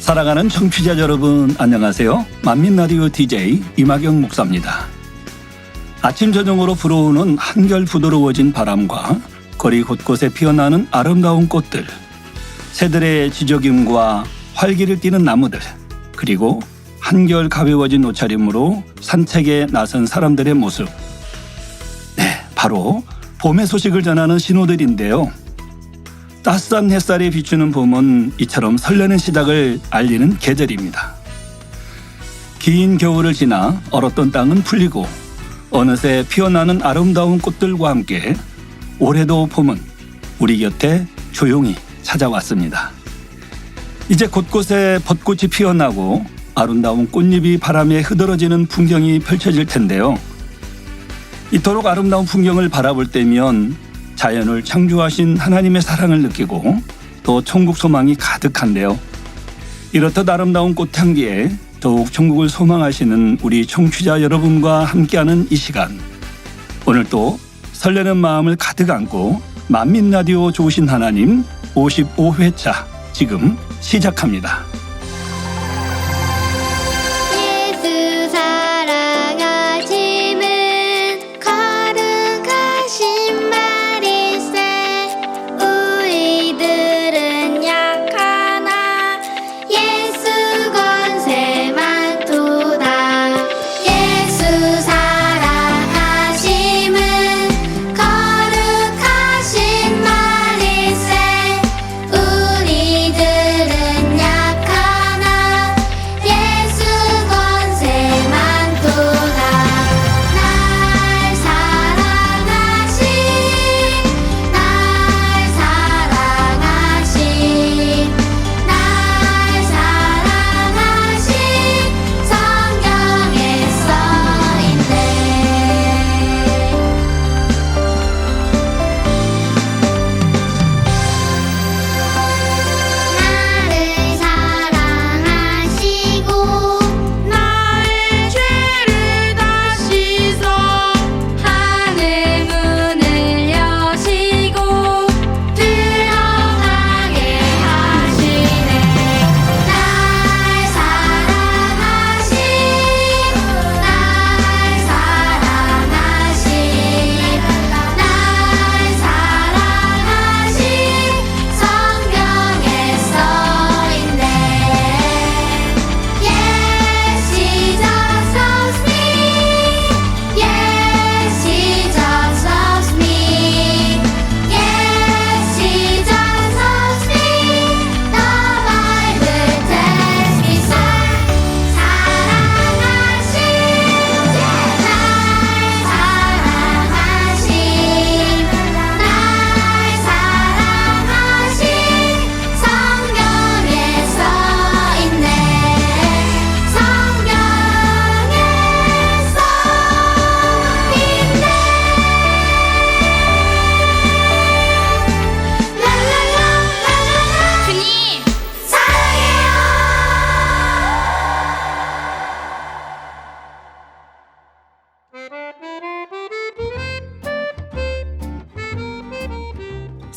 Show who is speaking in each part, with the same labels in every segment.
Speaker 1: 사랑하는 청취자 여러분, 안녕하세요. 만민라디오 DJ 이마경 목사입니다. 아침 저녁으로 불어오는 한결 부드러워진 바람과 거리 곳곳에 피어나는 아름다운 꽃들, 새들의 지저귐과 활기를 띠는 나무들, 그리고 한결 가벼워진 옷차림으로 산책에 나선 사람들의 모습. 네, 바로 봄의 소식을 전하는 신호들인데요. 따스한 햇살에 비추는 봄은 이처럼 설레는 시작을 알리는 계절입니다. 긴 겨울을 지나 얼었던 땅은 풀리고 어느새 피어나는 아름다운 꽃들과 함께 올해도 봄은 우리 곁에 조용히 찾아왔습니다. 이제 곳곳에 벚꽃이 피어나고 아름다운 꽃잎이 바람에 흐드러지는 풍경이 펼쳐질 텐데요. 이토록 아름다운 풍경을 바라볼 때면 자연을 창조하신 하나님의 사랑을 느끼고 또 천국 소망이 가득한데요. 이렇듯 아름다운 꽃향기에 더욱 천국을 소망하시는 우리 청취자 여러분과 함께하는 이 시간, 오늘 또 설레는 마음을 가득 안고 만민라디오 좋으신 하나님 55회차 지금 시작합니다.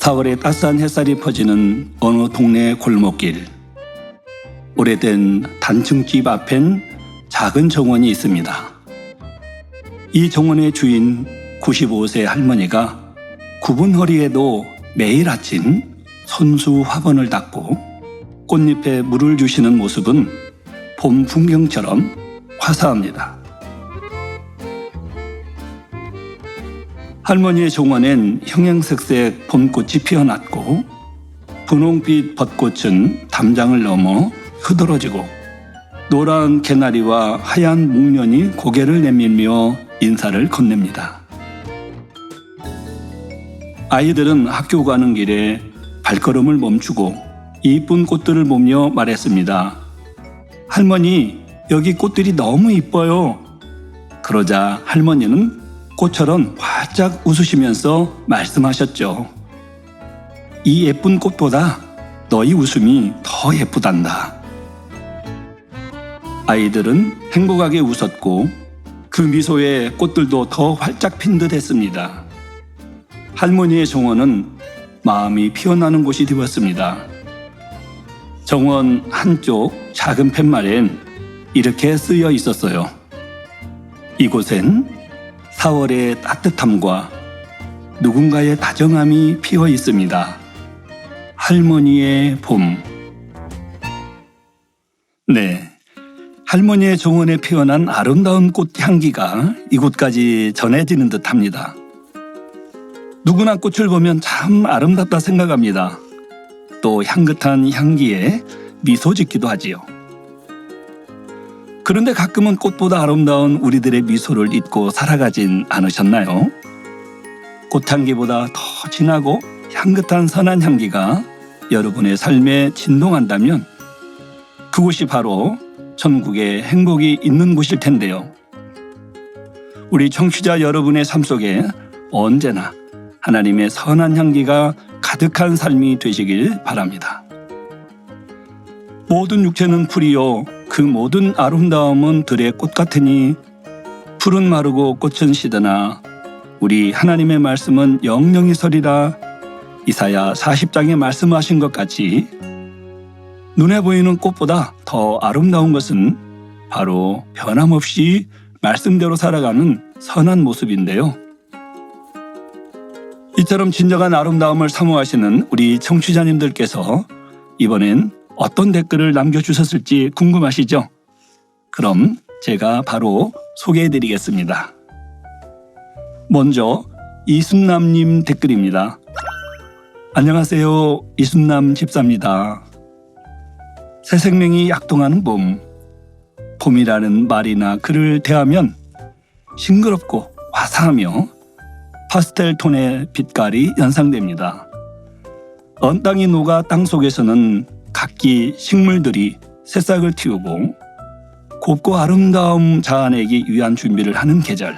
Speaker 1: (4월에) 따스한 햇살이 퍼지는 어느 동네 골목길. 오래된 단층집 앞엔 작은 정원이 있습니다. 이 정원의 주인 95세 할머니가 굽은 허리에도 매일 아침 손수 화분을 닦고 꽃잎에 물을 주시는 모습은 봄 풍경처럼 화사합니다. 할머니의 정원엔 형형색색 봄꽃이 피어났고 분홍빛 벚꽃은 담장을 넘어 흐드러지고 노란 개나리와 하얀 목련이 고개를 내밀며 인사를 건넵니다. 아이들은 학교 가는 길에 발걸음을 멈추고 이쁜 꽃들을 보며 말했습니다. 할머니, 여기 꽃들이 너무 이뻐요. 그러자 할머니는 꽃처럼 활짝 웃으시면서 말씀하셨죠. 이 예쁜 꽃보다 너희 웃음이 더 예쁘단다. 아이들은 행복하게 웃었고 그 미소에 꽃들도 더 활짝 핀 듯 했습니다. 할머니의 정원은 마음이 피어나는 곳이 되었습니다. 정원 한쪽 작은 팻말엔 이렇게 쓰여 있었어요. 이곳엔 4월의 따뜻함과 누군가의 다정함이 피어 있습니다. 할머니의 봄. 네, 할머니의 정원에 피어난 아름다운 꽃 향기가 이곳까지 전해지는 듯합니다. 누구나 꽃을 보면 참 아름답다 생각합니다. 또 향긋한 향기에 미소 짓기도 하지요. 그런데 가끔은 꽃보다 아름다운 우리들의 미소를 잊고 살아가진 않으셨나요? 꽃향기보다 더 진하고 향긋한 선한 향기가 여러분의 삶에 진동한다면 그곳이 바로 천국의 행복이 있는 곳일 텐데요. 우리 청취자 여러분의 삶 속에 언제나 하나님의 선한 향기가 가득한 삶이 되시길 바랍니다. 모든 육체는 풀이요 그 모든 아름다움은 들의 꽃 같으니 풀은 마르고 꽃은 시드나 우리 하나님의 말씀은 영영이 서리라. 이사야 40장에 말씀하신 것 같이 눈에 보이는 꽃보다 더 아름다운 것은 바로 변함없이 말씀대로 살아가는 선한 모습인데요. 이처럼 진정한 아름다움을 사모하시는 우리 청취자님들께서 이번엔 어떤 댓글을 남겨주셨을지 궁금하시죠? 그럼 제가 바로 소개해드리겠습니다. 먼저 이순남님 댓글입니다. 안녕하세요. 이순남 집사입니다. 새 생명이 약동하는 봄. 봄이라는 말이나 글을 대하면 싱그럽고 화사하며 파스텔 톤의 빛깔이 연상됩니다. 언 땅이 녹아 땅 속에서는 각기 식물들이 새싹을 틔우고 곱고 아름다움 자아내기 위한 준비를 하는 계절.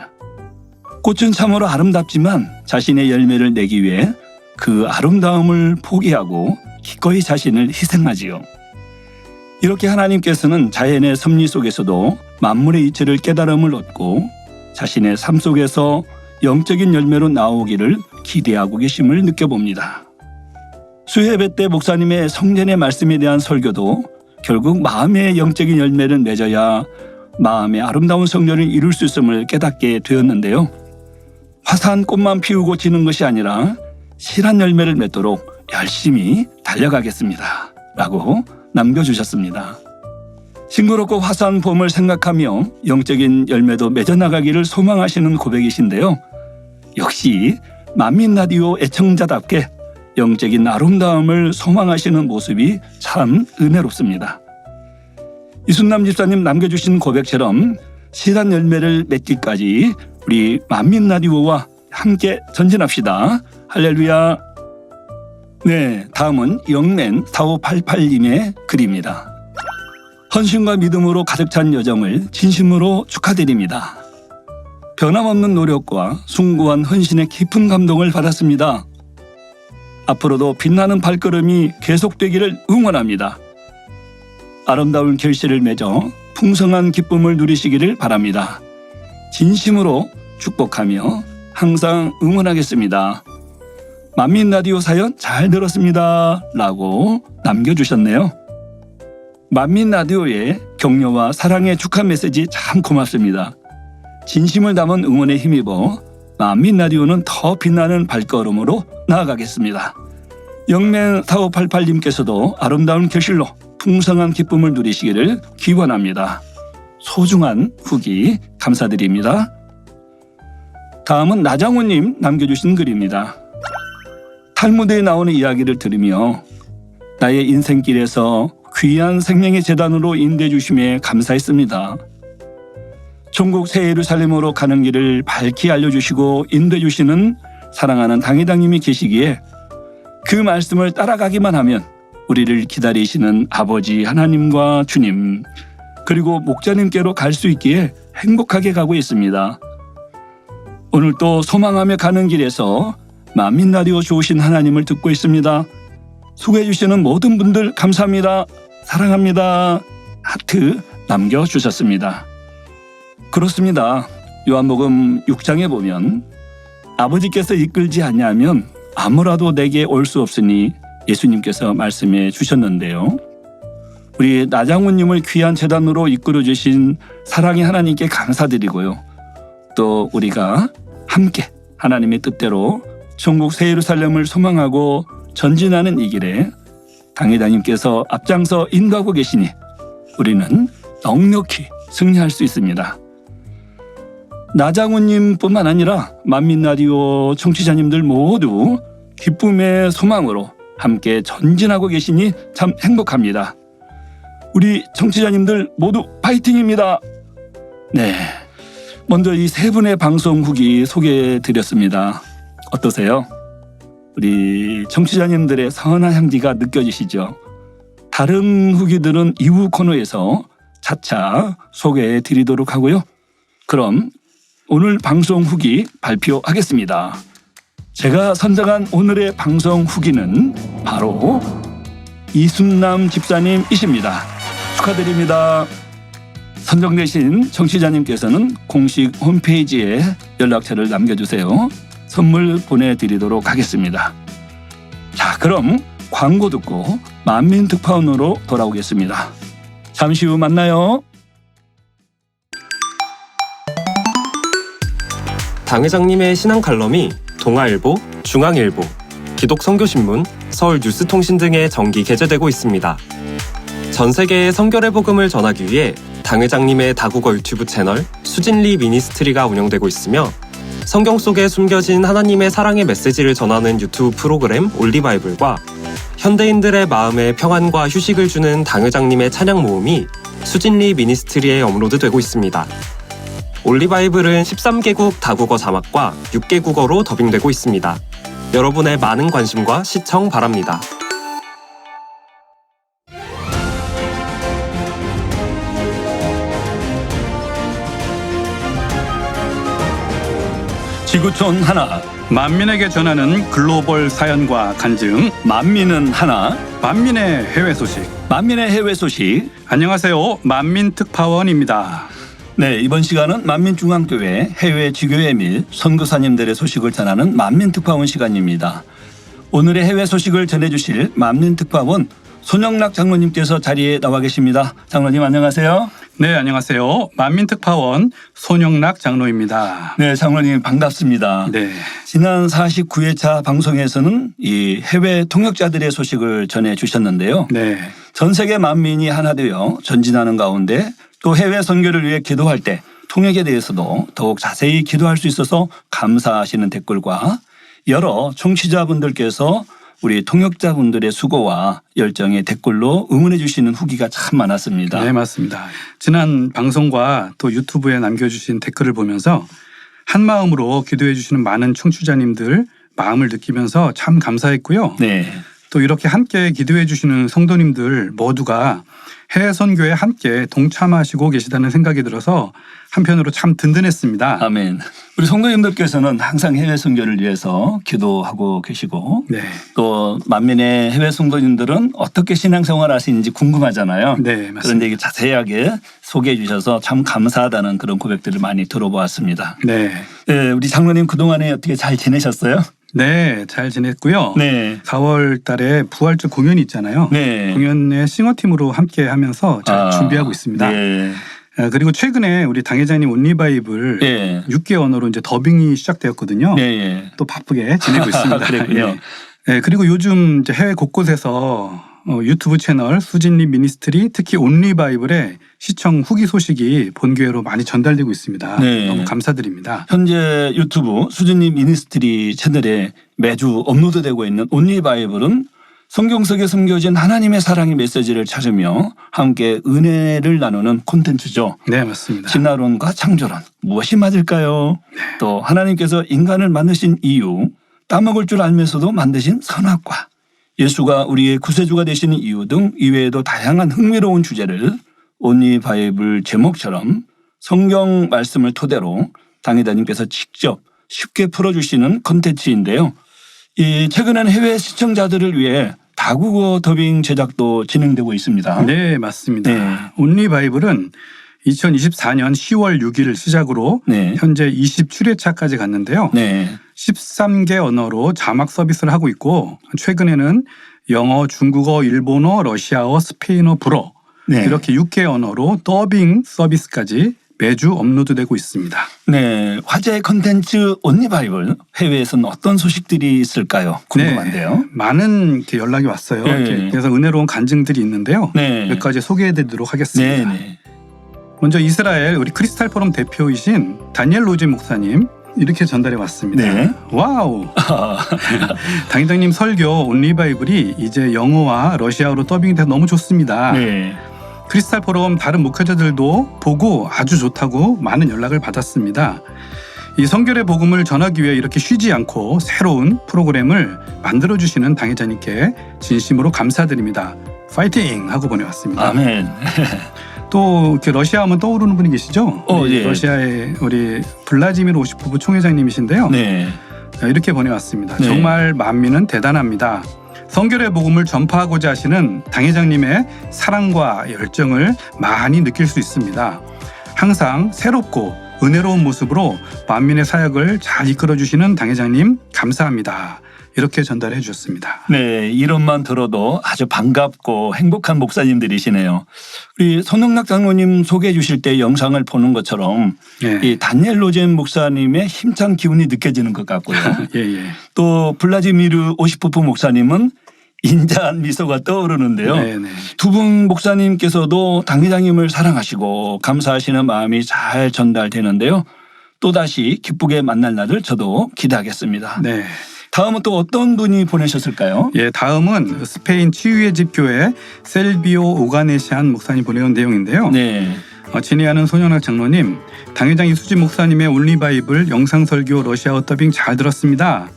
Speaker 1: 꽃은 참으로 아름답지만 자신의 열매를 내기 위해 그 아름다움을 포기하고 기꺼이 자신을 희생하지요. 이렇게 하나님께서는 자연의 섭리 속에서도 만물의 이치를 깨달음을 얻고 자신의 삶 속에서 영적인 열매로 나오기를 기대하고 계심을 느껴봅니다. 수혜배 때 목사님의 성전의 말씀에 대한 설교도 결국 마음의 영적인 열매를 맺어야 마음의 아름다운 성전을 이룰 수 있음을 깨닫게 되었는데요. 화사한 꽃만 피우고 지는 것이 아니라 실한 열매를 맺도록 열심히 달려가겠습니다. 라고 남겨주셨습니다. 싱그럽고 화사한 봄을 생각하며 영적인 열매도 맺어나가기를 소망하시는 고백이신데요. 역시 만민라디오 애청자답게 영적인 아름다움을 소망하시는 모습이 참 은혜롭습니다. 이순남 집사님 남겨주신 고백처럼 실한 열매를 맺기까지 우리 만민라디오와 함께 전진합시다. 할렐루야. 네, 다음은 영맨 4588님의 글입니다. 헌신과 믿음으로 가득 찬 여정을 진심으로 축하드립니다. 변함없는 노력과 숭고한 헌신의 깊은 감동을 받았습니다. 앞으로도 빛나는 발걸음이 계속되기를 응원합니다. 아름다운 결실을 맺어 풍성한 기쁨을 누리시기를 바랍니다. 진심으로 축복하며 항상 응원하겠습니다. 만민라디오 사연 잘 들었습니다. 라고 남겨주셨네요. 만민라디오의 격려와 사랑의 축하 메시지 참 고맙습니다. 진심을 담은 응원에 힘입어 만민라디오는 더 빛나는 발걸음으로 나아가겠습니다. 영맨 4588님께서도 아름다운 결실로 풍성한 기쁨을 누리시기를 기원합니다. 소중한 후기 감사드립니다. 다음은 나장호님 남겨주신 글입니다. 탈무드에 나오는 이야기를 들으며 나의 인생길에서 귀한 생명의 재단으로 인도해 주심에 감사했습니다. 천국 새 예루살렘으로 가는 길을 밝히 알려주시고 인도해 주시는 사랑하는 당회장님이 계시기에 그 말씀을 따라가기만 하면 우리를 기다리시는 아버지 하나님과 주님 그리고 목자님께로 갈 수 있기에 행복하게 가고 있습니다. 오늘 또 소망하며 가는 길에서 만민라디오 좋으신 하나님을 듣고 있습니다. 소개해 주시는 모든 분들 감사합니다. 사랑합니다. 하트 남겨주셨습니다. 그렇습니다. 요한복음 6장에 보면 아버지께서 이끌지 아니하면 아무라도 내게 올 수 없으니 예수님께서 말씀해 주셨는데요. 우리 나장훈님을 귀한 재단으로 이끌어 주신 사랑의 하나님께 감사드리고요. 또 우리가 함께 하나님의 뜻대로 천국 새 예루살렘을 소망하고 전진하는 이 길에 당회장님께서 앞장서 인도하고 계시니 우리는 넉넉히 승리할 수 있습니다. 나장훈님뿐만 아니라 만민라디오 청취자님들 모두 기쁨의 소망으로 함께 전진하고 계시니 참 행복합니다. 우리 청취자님들 모두 파이팅입니다. 네, 먼저 이 세 분의 방송 후기 소개해드렸습니다. 어떠세요? 우리 청취자님들의 선한 향기가 느껴지시죠? 다른 후기들은 이후 코너에서 차차 소개해드리도록 하고요. 그럼 오늘 방송 후기 발표하겠습니다. 제가 선정한 오늘의 방송 후기는 바로 이순남 집사님이십니다. 축하드립니다. 선정되신 청취자님께서는 공식 홈페이지에 연락처를 남겨주세요. 선물 보내드리도록 하겠습니다. 자, 그럼 광고 듣고 만민특파원으로 돌아오겠습니다. 잠시 후 만나요.
Speaker 2: 당 회장님의 신앙 칼럼이 동아일보, 중앙일보, 기독선교신문, 서울뉴스통신 등의 정기 게재되고 있습니다. 전 세계의 성결의 복음을 전하기 위해 당 회장님의 다국어 유튜브 채널 수진리 미니스트리가 운영되고 있으며 성경 속에 숨겨진 하나님의 사랑의 메시지를 전하는 유튜브 프로그램 올리바이블과 현대인들의 마음에 평안과 휴식을 주는 당 회장님의 찬양 모음이 수진리 미니스트리에 업로드되고 있습니다. 올리바이블은 13개국 다국어 자막과 6개 국어로 더빙되고 있습니다. 여러분의 많은 관심과 시청 바랍니다.
Speaker 1: 지구촌 하나,
Speaker 3: 만민에게 전하는 글로벌 사연과 간증,
Speaker 1: 만민은 하나,
Speaker 3: 만민의 해외 소식.
Speaker 1: 만민의 해외 소식.
Speaker 3: 안녕하세요. 만민특파원입니다.
Speaker 1: 네, 이번 시간은 만민중앙교회 해외 지교회 및 선교사님들의 소식을 전하는 만민특파원 시간입니다. 오늘의 해외 소식을 전해주실 만민특파원 손영락 장로님께서 자리에 나와 계십니다. 장로님 안녕하세요.
Speaker 3: 네, 안녕하세요. 만민특파원 손영락 장로입니다.
Speaker 1: 네, 장로님 반갑습니다.
Speaker 3: 네.
Speaker 1: 지난 49회차 방송에서는 이 해외 통역자들의 소식을 전해주셨는데요.
Speaker 3: 네.
Speaker 1: 전 세계 만민이 하나 되어 전진하는 가운데 또 해외 선교를 위해 기도할 때 통역에 대해서도 더욱 자세히 기도할 수 있어서 감사하시는 댓글과 여러 청취자분들께서 우리 통역자분들의 수고와 열정의 댓글로 응원해 주시는 후기가 참 많았습니다.
Speaker 3: 네, 맞습니다. 지난 방송과 또 유튜브에 남겨주신 댓글을 보면서 한 마음으로 기도해 주시는 많은 청취자님들 마음을 느끼면서 참 감사했고요.
Speaker 1: 네.
Speaker 3: 또 이렇게 함께 기도해 주시는 성도님들 모두가 해외 선교에 함께 동참하시고 계시다는 생각이 들어서 한편으로 참 든든했습니다.
Speaker 1: 아멘. 우리 성도님들께서는 항상 해외 선교를 위해서 기도하고 계시고
Speaker 3: 네.
Speaker 1: 또 만민의 해외 성도님들은 어떻게 신앙생활 하시는지 궁금하잖아요.
Speaker 3: 네, 맞습니다.
Speaker 1: 그런데 이게 자세하게 소개해 주셔서 참 감사하다는 그런 고백들을 많이 들어보았습니다.
Speaker 3: 네.
Speaker 1: 네, 우리 장로님 그동안에 어떻게 잘 지내셨어요?
Speaker 3: 네, 잘 지냈고요.
Speaker 1: 네.
Speaker 3: 4월 달에 부활절 공연이 있잖아요.
Speaker 1: 네.
Speaker 3: 공연에 싱어팀으로 함께 하면서 잘 준비하고 있습니다.
Speaker 1: 네.
Speaker 3: 그리고 최근에 우리 당 회장님 온리바이블
Speaker 1: 네.
Speaker 3: 6개 언어로 이제 더빙이 시작되었거든요.
Speaker 1: 네.
Speaker 3: 또 바쁘게 지내고 있습니다.
Speaker 1: 그랬군요.
Speaker 3: 네, 그리고 요즘 이제 해외 곳곳에서 유튜브 채널 수진리 미니스트리 특히 온리바이블의 시청 후기 소식이 본교회로 많이 전달되고 있습니다.
Speaker 1: 네.
Speaker 3: 너무 감사드립니다.
Speaker 1: 현재 유튜브 수진리 미니스트리 채널에 매주 업로드되고 있는 온리바이블은 성경 속에 숨겨진 하나님의 사랑의 메시지를 찾으며 함께 은혜를 나누는 콘텐츠죠.
Speaker 3: 네, 맞습니다.
Speaker 1: 진화론과 창조론 무엇이 맞을까요? 또 하나님께서 인간을 만드신 이유, 따먹을 줄 알면서도 만드신 선악과, 예수가 우리의 구세주가 되시는 이유 등 이외에도 다양한 흥미로운 주제를 온리바이블 제목처럼 성경 말씀을 토대로 당회자님께서 직접 쉽게 풀어주시는 콘텐츠인데요. 이 최근에는 해외 시청자들을 위해 다국어 더빙 제작도 진행되고 있습니다.
Speaker 3: 네, 맞습니다.
Speaker 1: 네.
Speaker 3: 온리 바이블은 2024년 10월 6일 시작으로
Speaker 1: 네.
Speaker 3: 현재 27회차까지 갔는데요.
Speaker 1: 네.
Speaker 3: 13개 언어로 자막 서비스를 하고 있고 최근에는 영어, 중국어, 일본어, 러시아어, 스페인어, 불어
Speaker 1: 네.
Speaker 3: 이렇게 6개 언어로 더빙 서비스까지 매주 업로드되고 있습니다.
Speaker 1: 네. 화제 컨텐츠 온리 바이블 해외에서는 어떤 소식들이 있을까요? 궁금한데요.
Speaker 3: 네, 많은 이렇게 연락이 왔어요.
Speaker 1: 네.
Speaker 3: 이렇게 그래서 은혜로운 간증들이 있는데요.
Speaker 1: 네.
Speaker 3: 몇 가지 소개해드리도록 하겠습니다.
Speaker 1: 네. 네.
Speaker 3: 먼저 이스라엘 우리 크리스탈 포럼 대표이신 다니엘 로제 목사님 이렇게 전달해 왔습니다.
Speaker 1: 네.
Speaker 3: 와우. 당회장님 설교 온리 바이블이 이제 영어와 러시아어로 더빙이 돼서 너무 좋습니다.
Speaker 1: 네.
Speaker 3: 크리스탈 포럼 다른 목회자들도 보고 아주 좋다고 많은 연락을 받았습니다. 이 성결의 복음을 전하기 위해 이렇게 쉬지 않고 새로운 프로그램을 만들어주시는 당회자님께 진심으로 감사드립니다. 파이팅! 하고 보내왔습니다.
Speaker 1: 아멘.
Speaker 3: 또 이렇게 러시아 하면 떠오르는 분이 계시죠?
Speaker 1: 예.
Speaker 3: 러시아의 우리 블라지미르 오시포프 총회장님이신데요.
Speaker 1: 네.
Speaker 3: 이렇게 보내왔습니다.
Speaker 1: 네.
Speaker 3: 정말 만민은 대단합니다. 성결의 복음을 전파하고자 하시는 당회장님의 사랑과 열정을 많이 느낄 수 있습니다. 항상 새롭고 은혜로운 모습으로 만민의 사역을 잘 이끌어주시는 당회장님 감사합니다. 이렇게 전달해 주셨습니다.
Speaker 1: 네, 이름만 들어도 아주 반갑고 행복한 목사님들이시네요. 우리 손흥락 장로님 소개해 주실 때 영상을 보는 것처럼
Speaker 3: 예.
Speaker 1: 이 다니엘 로젠 목사님의 힘찬 기운이 느껴지는 것 같고요.
Speaker 3: 예.
Speaker 1: 또 블라지미르 오시포프 목사님은 인자한 미소가 떠오르는데요.
Speaker 3: 네네.
Speaker 1: 두 분 목사님께서도 당회장님을 사랑하시고 감사하시는 마음이 잘 전달되는데요. 또다시 기쁘게 만날 날을 저도 기대하겠습니다.
Speaker 3: 네.
Speaker 1: 다음은 또 어떤 분이 보내셨을까요?
Speaker 3: 예, 다음은 스페인 치유의 집 교회 셀비오 오가네시안 목사님 보내온 내용인데요.
Speaker 1: 네.
Speaker 3: 진행하는 손영락 장로님, 당회장 이수지 목사님의 온리 바이블 영상 설교 러시아어 더빙 잘 들었습니다.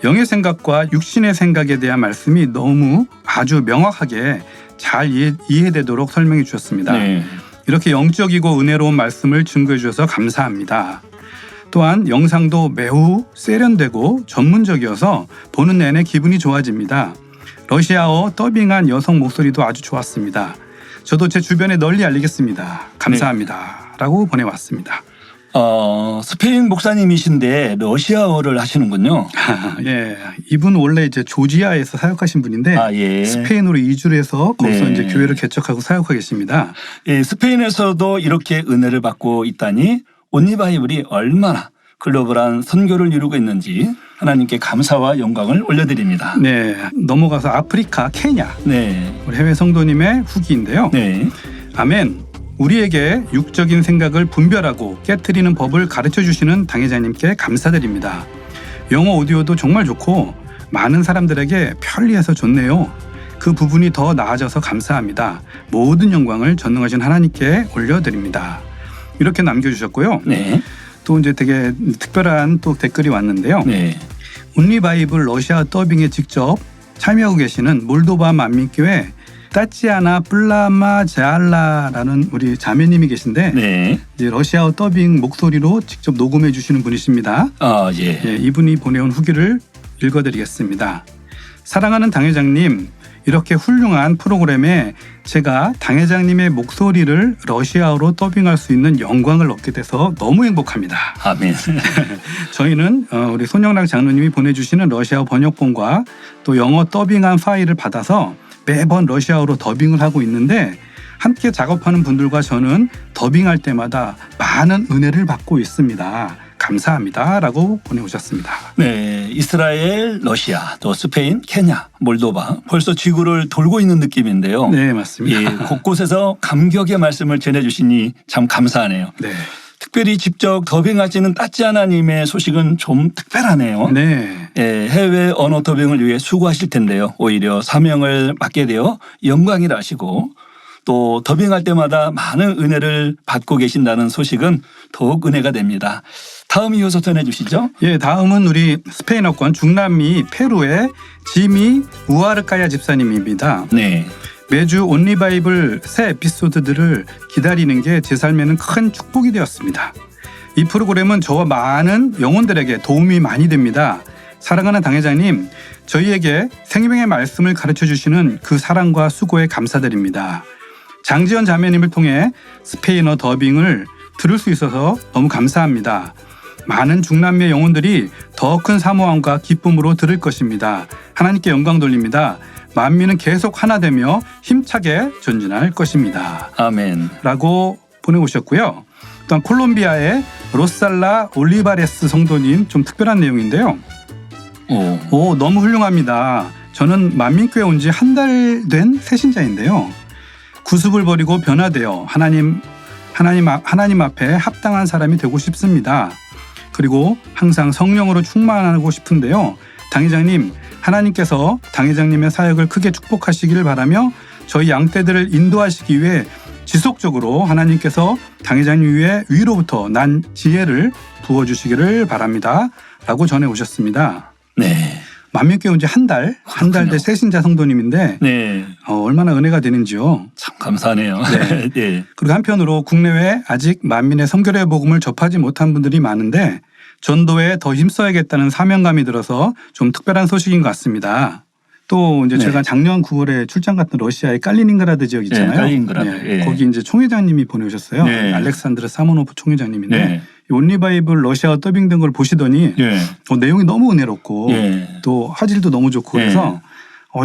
Speaker 3: 영의 생각과 육신의 생각에 대한 말씀이 너무 아주 명확하게 잘 이해되도록 설명해 주셨습니다.
Speaker 1: 네.
Speaker 3: 이렇게 영적이고 은혜로운 말씀을 증거해 주셔서 감사합니다. 또한 영상도 매우 세련되고 전문적이어서 보는 내내 기분이 좋아집니다. 러시아어 더빙한 여성 목소리도 아주 좋았습니다. 저도 제 주변에 널리 알리겠습니다. 감사합니다. 라고 보내왔습니다.
Speaker 1: 스페인 목사님이신데 러시아어를 하시는군요.
Speaker 3: 예, 이분 원래 이제 조지아에서 사역하신 분인데
Speaker 1: 예.
Speaker 3: 스페인으로 이주를 해서 거기서
Speaker 1: 네.
Speaker 3: 이제 교회를 개척하고 사역하고 계십니다.
Speaker 1: 예, 스페인에서도 이렇게 은혜를 받고 있다니 온리 바이블이 얼마나 글로벌한 선교를 이루고 있는지 하나님께 감사와 영광을 올려드립니다.
Speaker 3: 네, 넘어가서 아프리카 케냐
Speaker 1: 네.
Speaker 3: 우리 해외 성도님의 후기인데요.
Speaker 1: 네.
Speaker 3: 아멘. 우리에게 육적인 생각을 분별하고 깨트리는 법을 가르쳐 주시는 당회자님께 감사드립니다. 영어 오디오도 정말 좋고 많은 사람들에게 편리해서 좋네요. 그 부분이 더 나아져서 감사합니다. 모든 영광을 전능하신 하나님께 올려드립니다. 이렇게 남겨주셨고요.
Speaker 1: 네.
Speaker 3: 또 이제 되게 특별한 또 댓글이 왔는데요.
Speaker 1: 네.
Speaker 3: 온리 바이블 러시아 더빙에 직접 참여하고 계시는 몰도바 만민교회 따치아나 플라마자알라라는 우리 자매님이 계신데
Speaker 1: 네.
Speaker 3: 이제 러시아어 더빙 목소리로 직접 녹음해 주시는 분이십니다.
Speaker 1: 예.
Speaker 3: 예, 이분이 보내온 후기를 읽어드리겠습니다. 사랑하는 당회장님, 이렇게 훌륭한 프로그램에 제가 당회장님의 목소리를 러시아어로 더빙할 수 있는 영광을 얻게 돼서 너무 행복합니다.
Speaker 1: 아멘.
Speaker 3: 저희는 우리 손영락 장로님이 보내주시는 러시아어 번역본과 또 영어 더빙한 파일을 받아서 매번 러시아어로 더빙을 하고 있는데 함께 작업하는 분들과 저는 더빙할 때마다 많은 은혜를 받고 있습니다. 감사합니다. 라고 보내오셨습니다.
Speaker 1: 네, 이스라엘, 러시아, 또 스페인, 케냐, 몰도바 벌써 지구를 돌고 있는 느낌인데요.
Speaker 3: 네, 맞습니다.
Speaker 1: 예, 곳곳에서 감격의 말씀을 전해주시니 참 감사하네요.
Speaker 3: 네.
Speaker 1: 특별히 직접 더빙하시는 따찌아나님의 소식은 좀 특별하네요.
Speaker 3: 네.
Speaker 1: 예, 해외 언어 더빙을 위해 수고하실 텐데요. 오히려 사명을 맡게 되어 영광이라 하시고 또 더빙할 때마다 많은 은혜를 받고 계신다는 소식은 더욱 은혜가 됩니다. 다음 이어서 전해주시죠.
Speaker 3: 예, 다음은 우리 스페인어권 중남미 페루의 지미 우아르카야 집사님입니다.
Speaker 1: 네.
Speaker 3: 매주 온리 바이블 새 에피소드들을 기다리는 게 제 삶에는 큰 축복이 되었습니다. 이 프로그램은 저와 많은 영혼들에게 도움이 많이 됩니다. 사랑하는 당회장님, 저희에게 생명의 말씀을 가르쳐 주시는 그 사랑과 수고에 감사드립니다. 장지연 자매님을 통해 스페인어 더빙을 들을 수 있어서 너무 감사합니다. 많은 중남미의 영혼들이 더 큰 사모함과 기쁨으로 들을 것입니다. 하나님께 영광 돌립니다. 만민은 계속 하나 되며 힘차게 전진할 것입니다.
Speaker 1: 아멘.
Speaker 3: 라고 보내오셨고요. 또한 콜롬비아의 로살라 올리바레스 성도님 좀 특별한 내용인데요. 너무 훌륭합니다. 저는 만민교회 온 지 한 달 된 새신자인데요. 구습을 버리고 변화되어 하나님 앞에 합당한 사람이 되고 싶습니다. 그리고 항상 성령으로 충만하고 싶은데요. 당회장님, 하나님께서 당회장님의 사역을 크게 축복하시기를 바라며 저희 양떼들을 인도하시기 위해 지속적으로 하나님께서 당회장님 위에 위로부터 난 지혜를 부어주시기를 바랍니다. 라고 전해 오셨습니다.
Speaker 1: 네.
Speaker 3: 만민교회 온 지 한 달 된 새신자 성도님인데
Speaker 1: 네.
Speaker 3: 얼마나 은혜가 되는지요.
Speaker 1: 참 감사하네요.
Speaker 3: 네.
Speaker 1: 네.
Speaker 3: 그리고 한편으로 국내외 아직 만민의 성결의 복음을 접하지 못한 분들이 많은데 전도에 더 힘써야겠다는 사명감이 들어서 좀 특별한 소식인 것 같습니다. 또 이제
Speaker 1: 네.
Speaker 3: 제가 작년 9월에 출장 갔던 러시아의 칼리닝그라드 지역 있잖아요.
Speaker 1: 네, 칼리닝그라드. 예.
Speaker 3: 거기 이제 총회장님이 보내오셨어요.
Speaker 1: 네.
Speaker 3: 알렉산드르 사모노프 총회장님인데
Speaker 1: 네.
Speaker 3: 이 온리바이블 러시아어 더빙된 걸 보시더니
Speaker 1: 예.
Speaker 3: 내용이 너무 은혜롭고
Speaker 1: 예.
Speaker 3: 또 화질도 너무 좋고
Speaker 1: 예.
Speaker 3: 그래서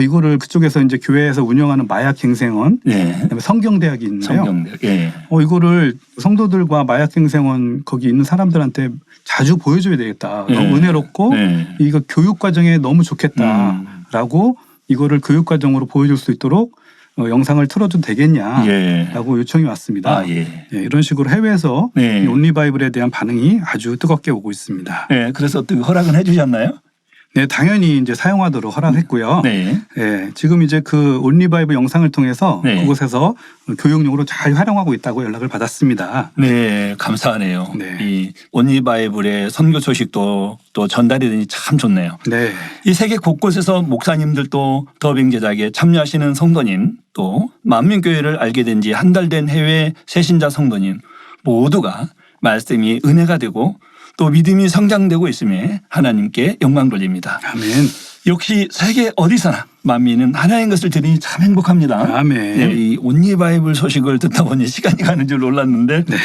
Speaker 3: 이거를 그쪽에서 이제 교회에서 운영하는 마약갱생원
Speaker 1: 예.
Speaker 3: 그다음에 성경대학이 있나요?
Speaker 1: 성경대. 예.
Speaker 3: 이거를 성도들과 마약갱생원 거기 있는 사람들한테 자주 보여줘야 되겠다.
Speaker 1: 예.
Speaker 3: 너무 은혜롭고
Speaker 1: 예.
Speaker 3: 이거 교육과정에 너무 좋겠다라고 이거를 교육과정으로 보여줄 수 있도록 영상을 틀어줘도 되겠냐라고
Speaker 1: 예.
Speaker 3: 요청이 왔습니다.
Speaker 1: 아, 예.
Speaker 3: 예, 이런 식으로 해외에서
Speaker 1: 네.
Speaker 3: 이 온리바이블에 대한 반응이 아주 뜨겁게 오고 있습니다.
Speaker 1: 네. 그래서 어떻게 허락은 해주셨나요?
Speaker 3: 네, 당연히 이제 사용하도록 허락했고요.
Speaker 1: 네.
Speaker 3: 예, 지금 이제 그 온리바이블 영상을 통해서
Speaker 1: 네.
Speaker 3: 그곳에서 교육용으로 잘 활용하고 있다고 연락을 받았습니다.
Speaker 1: 네, 감사하네요.
Speaker 3: 네.
Speaker 1: 이 온리바이블의 선교 소식도 또 전달이 되니 참 좋네요.
Speaker 3: 네,
Speaker 1: 이 세계 곳곳에서 목사님들도 더빙 제작에 참여하시는 성도님, 또 만민교회를 알게 된 지 한 달 된 해외 새신자 성도님 모두가 말씀이 은혜가 되고 또 믿음이 성장되고 있음에 하나님께 영광 돌립니다.
Speaker 3: 아멘.
Speaker 1: 역시 세계 어디서나 만민은 하나인 것을 들으니 참 행복합니다.
Speaker 3: 아멘.
Speaker 1: 네, 이 온리바이블 소식을 듣다 보니 시간이 가는 줄 몰랐는데
Speaker 3: 네.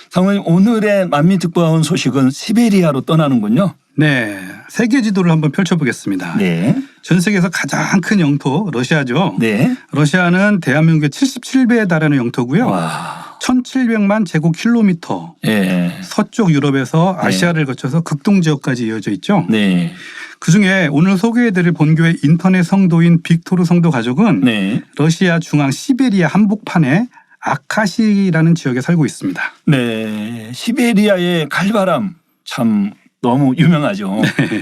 Speaker 1: 사모님 오늘의 만민 특파원 소식은 시베리아로 떠나는군요.
Speaker 3: 네, 세계 지도를 한번 펼쳐보겠습니다.
Speaker 1: 네.
Speaker 3: 전 세계에서 가장 큰 영토 러시아죠.
Speaker 1: 네.
Speaker 3: 러시아는 대한민국의 77배에 달하는 영토고요.
Speaker 1: 와.
Speaker 3: 1700만 제곱킬로미터.
Speaker 1: 예.
Speaker 3: 서쪽 유럽에서
Speaker 1: 네.
Speaker 3: 아시아를 거쳐서 극동 지역까지 이어져 있죠.
Speaker 1: 네.
Speaker 3: 그중에 오늘 소개해드릴 본교회 인터넷 성도인 빅토르 성도 가족은
Speaker 1: 네.
Speaker 3: 러시아 중앙 시베리아 한복판의 아카시라는 지역에 살고 있습니다.
Speaker 1: 네. 시베리아의 칼바람 참 너무 유명하죠.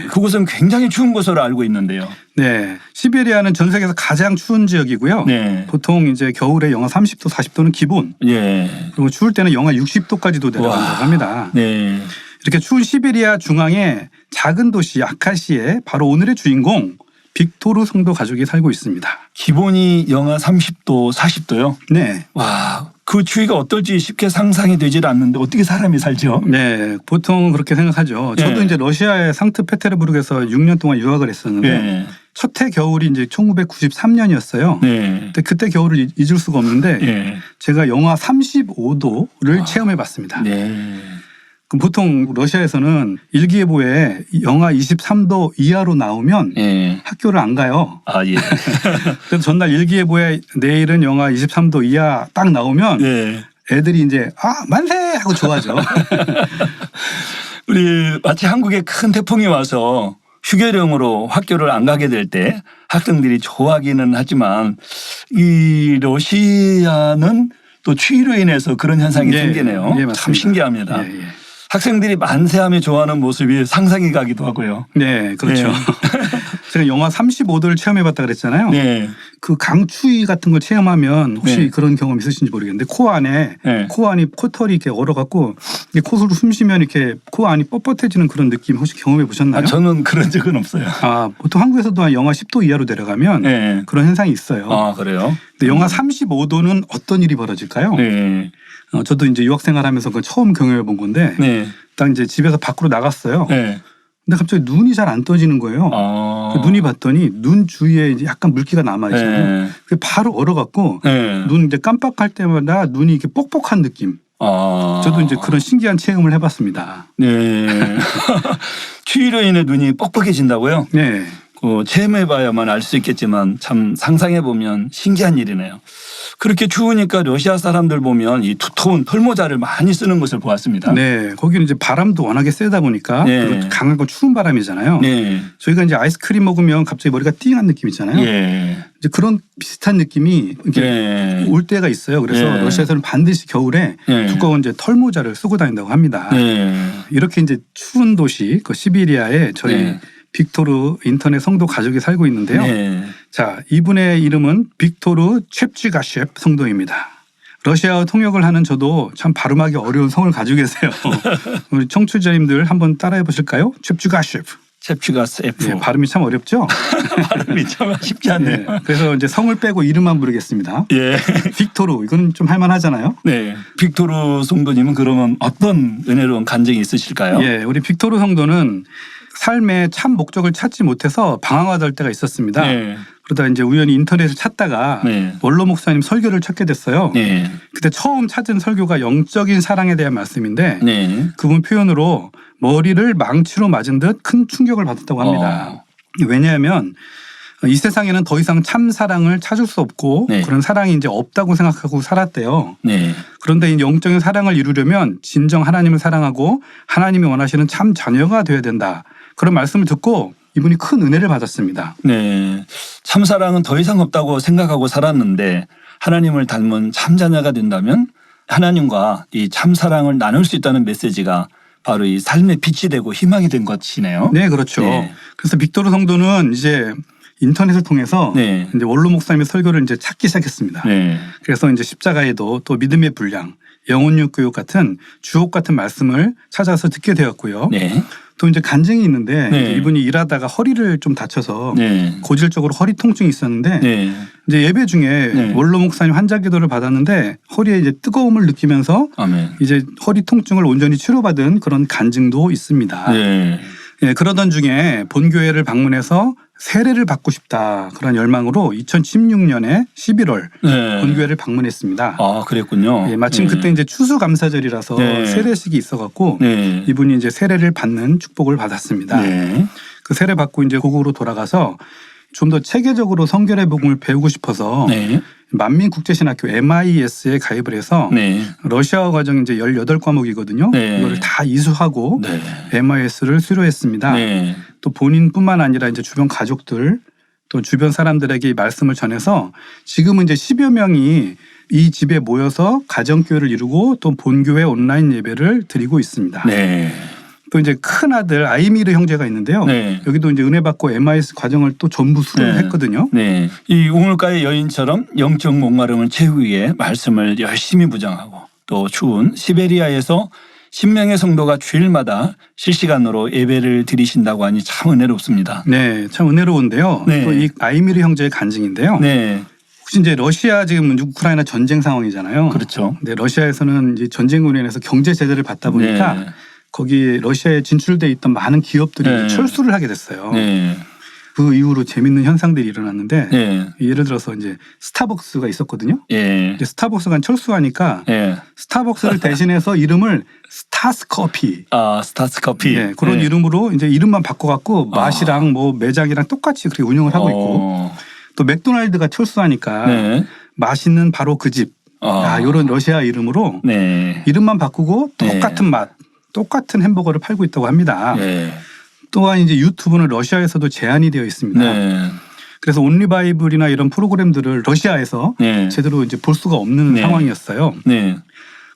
Speaker 1: 그곳은 굉장히 추운 곳으로 알고 있는데요.
Speaker 3: 네, 시베리아는 전 세계에서 가장 추운 지역이고요.
Speaker 1: 네.
Speaker 3: 보통 이제 겨울에 영하 30도, 40도는 기본.
Speaker 1: 예.
Speaker 3: 그리고 추울 때는 영하 60도까지도 내려간다고
Speaker 1: 와.
Speaker 3: 합니다.
Speaker 1: 네.
Speaker 3: 이렇게 추운 시베리아 중앙에 작은 도시 아카시에 바로 오늘의 주인공 빅토르 성도 가족이 살고 있습니다.
Speaker 1: 기본이 영하 30도, 40도요.
Speaker 3: 네.
Speaker 1: 와, 그 추위가 어떨지 쉽게 상상이 되질 않는데 어떻게 사람이 살죠?
Speaker 3: 네, 보통 그렇게 생각하죠. 저도
Speaker 1: 네.
Speaker 3: 이제 러시아의 상트페테르부르크에서 6년 동안 유학을 했었는데
Speaker 1: 네.
Speaker 3: 첫 해 겨울이 이제 1993년이었어요.
Speaker 1: 네.
Speaker 3: 근데 그때 겨울을 잊을 수가 없는데
Speaker 1: 네.
Speaker 3: 제가 영하 35도를 체험해 봤습니다.
Speaker 1: 네.
Speaker 3: 그럼 보통 러시아에서는 일기예보에 영하 23도 이하로 나오면
Speaker 1: 네.
Speaker 3: 학교를 안 가요.
Speaker 1: 아, 예.
Speaker 3: 그래서 전날 일기예보에 내일은 영하 23도 이하 딱 나오면
Speaker 1: 네.
Speaker 3: 애들이 이제 만세 하고 좋아하죠.
Speaker 1: 우리 마치 한국에 큰 태풍이 와서 휴교령으로 학교를 안 가게 될 때 학생들이 좋아하기는 하지만 이 러시아는 또 추위로 인해서 그런 현상이
Speaker 3: 예,
Speaker 1: 생기네요.
Speaker 3: 예, 맞습니다.
Speaker 1: 참 신기합니다.
Speaker 3: 예, 예.
Speaker 1: 학생들이 만세하며 좋아하는 모습이 상상이 가기도 하고요.
Speaker 3: 네, 그렇죠.
Speaker 1: 네.
Speaker 3: 제가 영하 35도를 체험해봤다 그랬잖아요.
Speaker 1: 네.
Speaker 3: 그 강추위 같은 걸 체험하면 혹시
Speaker 1: 네.
Speaker 3: 그런 경험 있으신지 모르겠는데 코 안에
Speaker 1: 네.
Speaker 3: 코 안이 코털이 이렇게 얼어갖고 코로 숨 쉬면 이렇게 코 안이 뻣뻣해지는 그런 느낌 혹시 경험해 보셨나요?
Speaker 1: 저는 그런 적은 없어요.
Speaker 3: 보통 한국에서도 한 영하 10도 이하로 내려가면
Speaker 1: 네.
Speaker 3: 그런 현상이 있어요.
Speaker 1: 아, 그래요?
Speaker 3: 근데 영하 35도는 어떤 일이 벌어질까요?
Speaker 1: 네.
Speaker 3: 저도 이제 유학생활하면서 그걸 처음 경험해 본 건데
Speaker 1: 네.
Speaker 3: 딱 이제 집에서 밖으로 나갔어요.
Speaker 1: 네.
Speaker 3: 근데 갑자기 눈이 잘 안 떠지는 거예요. 눈이 봤더니 눈 주위에 이제 약간 물기가 남아 있잖아요.
Speaker 1: 네.
Speaker 3: 그게 바로 얼어갖고
Speaker 1: 네.
Speaker 3: 눈 이제 깜빡할 때마다 눈이 이렇게 뻑뻑한 느낌. 저도 이제 그런 신기한 체험을 해봤습니다.
Speaker 1: 네. 추위로 인해 눈이 뻑뻑해진다고요?
Speaker 3: 네.
Speaker 1: 체험해봐야만 알 수 있겠지만 참 상상해보면 신기한 일이네요. 그렇게 추우니까 러시아 사람들 보면 이 두터운 털모자를 많이 쓰는 것을 보았습니다.
Speaker 3: 네. 거기는 이제 바람도 워낙에 세다 보니까
Speaker 1: 네.
Speaker 3: 그리고 강하고 추운 바람이잖아요.
Speaker 1: 네.
Speaker 3: 저희가 이제 아이스크림 먹으면 갑자기 머리가 띵한 느낌 있잖아요.
Speaker 1: 예.
Speaker 3: 이제 그런 비슷한 느낌이 이렇게
Speaker 1: 예.
Speaker 3: 올 때가 있어요. 그래서
Speaker 1: 예.
Speaker 3: 러시아에서는 반드시 겨울에
Speaker 1: 예.
Speaker 3: 두꺼운 이제 털모자를 쓰고 다닌다고 합니다.
Speaker 1: 네.
Speaker 3: 이렇게 이제 추운 도시 그 시베리아에 저희
Speaker 1: 네.
Speaker 3: 빅토르 인터넷 성도 가족이 살고 있는데요.
Speaker 1: 네.
Speaker 3: 자, 이분의 이름은 빅토르 첵쥐가셰프 성도입니다. 러시아어 통역을 하는 저도 참 발음하기 어려운 성을 가지고 계세요. 우리 청취자님들 한번 따라해 보실까요? 첵쥐가셰프.
Speaker 1: 셰프가스.
Speaker 3: 네, 발음이 참 어렵죠?
Speaker 1: 발음이 참 쉽지 않네요.
Speaker 3: 네, 그래서 이제 성을 빼고 이름만 부르겠습니다.
Speaker 1: 예.
Speaker 3: 빅토르 이건 좀 할만하잖아요.
Speaker 1: 네. 빅토르 성도님은 그러면 어떤 은혜로운 간증이 있으실까요?
Speaker 3: 예, 우리 빅토르 성도는 삶의 참 목적을 찾지 못해서 방황하던 때가 있었습니다.
Speaker 1: 네.
Speaker 3: 그러다 이제 우연히 인터넷을 찾다가
Speaker 1: 네.
Speaker 3: 원로 목사님 설교를 찾게 됐어요.
Speaker 1: 네.
Speaker 3: 그때 처음 찾은 설교가 영적인 사랑에 대한 말씀인데
Speaker 1: 네.
Speaker 3: 그분 표현으로 머리를 망치로 맞은 듯 큰 충격을 받았다고 합니다. 왜냐하면 이 세상에는 더 이상 참 사랑을 찾을 수 없고
Speaker 1: 네.
Speaker 3: 그런 사랑이 이제 없다고 생각하고 살았대요.
Speaker 1: 네.
Speaker 3: 그런데 이 영적인 사랑을 이루려면 진정 하나님을 사랑하고 하나님이 원하시는 참 자녀가 되어야 된다. 그런 말씀을 듣고 이분이 큰 은혜를 받았습니다.
Speaker 1: 네. 참사랑은 더 이상 없다고 생각하고 살았는데 하나님을 닮은 참자녀가 된다면 하나님과 이 참사랑을 나눌 수 있다는 메시지가 바로 이 삶의 빛이 되고 희망이 된 것이네요.
Speaker 3: 네, 그렇죠.
Speaker 1: 네.
Speaker 3: 그래서 빅토르 성도는 이제 인터넷을 통해서
Speaker 1: 네.
Speaker 3: 이제 원로 목사님의 설교를 이제 찾기 시작했습니다.
Speaker 1: 네.
Speaker 3: 그래서 이제 십자가에도 또 믿음의 분량, 영혼육 교육 같은 주옥 같은 말씀을 찾아서 듣게 되었고요.
Speaker 1: 네.
Speaker 3: 또 이제 간증이 있는데
Speaker 1: 네.
Speaker 3: 이제 이분이 일하다가 허리를 좀 다쳐서
Speaker 1: 네.
Speaker 3: 고질적으로 허리 통증이 있었는데
Speaker 1: 네.
Speaker 3: 이제 예배 중에
Speaker 1: 네.
Speaker 3: 원로 목사님 환자 기도를 받았는데 허리에 이제 뜨거움을 느끼면서
Speaker 1: 아멘.
Speaker 3: 이제 허리 통증을 온전히 치료받은 그런 간증도 있습니다.
Speaker 1: 네.
Speaker 3: 예, 그러던 중에 본교회를 방문해서 세례를 받고 싶다 그런 열망으로 2016년에 11월
Speaker 1: 네.
Speaker 3: 본교회를 방문했습니다.
Speaker 1: 아, 그랬군요.
Speaker 3: 예, 마침
Speaker 1: 네.
Speaker 3: 그때 이제 추수감사절이라서
Speaker 1: 네.
Speaker 3: 세례식이 있어갖고
Speaker 1: 네.
Speaker 3: 이분이 이제 세례를 받는 축복을 받았습니다.
Speaker 1: 네.
Speaker 3: 그 세례 받고 이제 고국으로 돌아가서 좀 더 체계적으로 성결의 복음을 배우고 싶어서
Speaker 1: 네.
Speaker 3: 만민국제신학교 MIS에 가입을 해서
Speaker 1: 네.
Speaker 3: 러시아어 과정 이제 18과목이거든요.
Speaker 1: 네.
Speaker 3: 이거를 다 이수하고
Speaker 1: 네.
Speaker 3: MIS를 수료했습니다.
Speaker 1: 네.
Speaker 3: 또 본인뿐만 아니라 이제 주변 가족들 또 주변 사람들에게 이 말씀을 전해서 지금은 이제 10여 명이 이 집에 모여서 가정교회를 이루고 또 본교회 온라인 예배를 드리고 있습니다.
Speaker 1: 네.
Speaker 3: 또 이제 큰 아들 아이미르 형제가 있는데요.
Speaker 1: 네.
Speaker 3: 여기도 이제 은혜 받고 MIS 과정을 또 전부 수료를
Speaker 1: 네.
Speaker 3: 했거든요.
Speaker 1: 네. 이 우물가의 여인처럼 영적 목마름을 채우기 위해 말씀을 열심히 부정하고 또 추운 시베리아에서 10명의 성도가 주일마다 실시간으로 예배를 드리신다고 하니 참 은혜롭습니다.
Speaker 3: 네, 참 은혜로운데요.
Speaker 1: 네.
Speaker 3: 또 이 아이미르 형제의 간증인데요.
Speaker 1: 네.
Speaker 3: 혹시 이제 러시아 지금 우크라이나 전쟁 상황이잖아요.
Speaker 1: 그렇죠.
Speaker 3: 근데 러시아에서는 이제 전쟁으로 인해서 경제 제재를 받다 보니까
Speaker 1: 네.
Speaker 3: 거기 러시아에 진출돼 있던 많은 기업들이
Speaker 1: 네.
Speaker 3: 철수를 하게 됐어요.
Speaker 1: 네.
Speaker 3: 그 이후로 재밌는 현상들이 일어났는데
Speaker 1: 네.
Speaker 3: 예를 들어서 이제 스타벅스가 있었거든요.
Speaker 1: 예.
Speaker 3: 근데 스타벅스가 철수하니까
Speaker 1: 예.
Speaker 3: 스타벅스를 대신해서 이름을 스타스커피
Speaker 1: 아, 스타스 커피.
Speaker 3: 네, 그런
Speaker 1: 네.
Speaker 3: 이름으로 이제 이름만 바꿔갖고 맛이랑 뭐 매장이랑 똑같이 그렇게 운영을 하고 있고 또 맥도날드가 철수하니까
Speaker 1: 네.
Speaker 3: 맛있는 바로 그 집. 이런 러시아 이름으로
Speaker 1: 네.
Speaker 3: 이름만 바꾸고
Speaker 1: 네.
Speaker 3: 똑같은 맛, 똑같은 햄버거를 팔고 있다고 합니다.
Speaker 1: 네.
Speaker 3: 또한 이제 유튜브는 러시아에서도 제한이 되어 있습니다.
Speaker 1: 네.
Speaker 3: 그래서 온리바이블이나 이런 프로그램들을 러시아에서
Speaker 1: 네.
Speaker 3: 제대로 이제 볼 수가 없는
Speaker 1: 네.
Speaker 3: 상황이었어요.
Speaker 1: 네.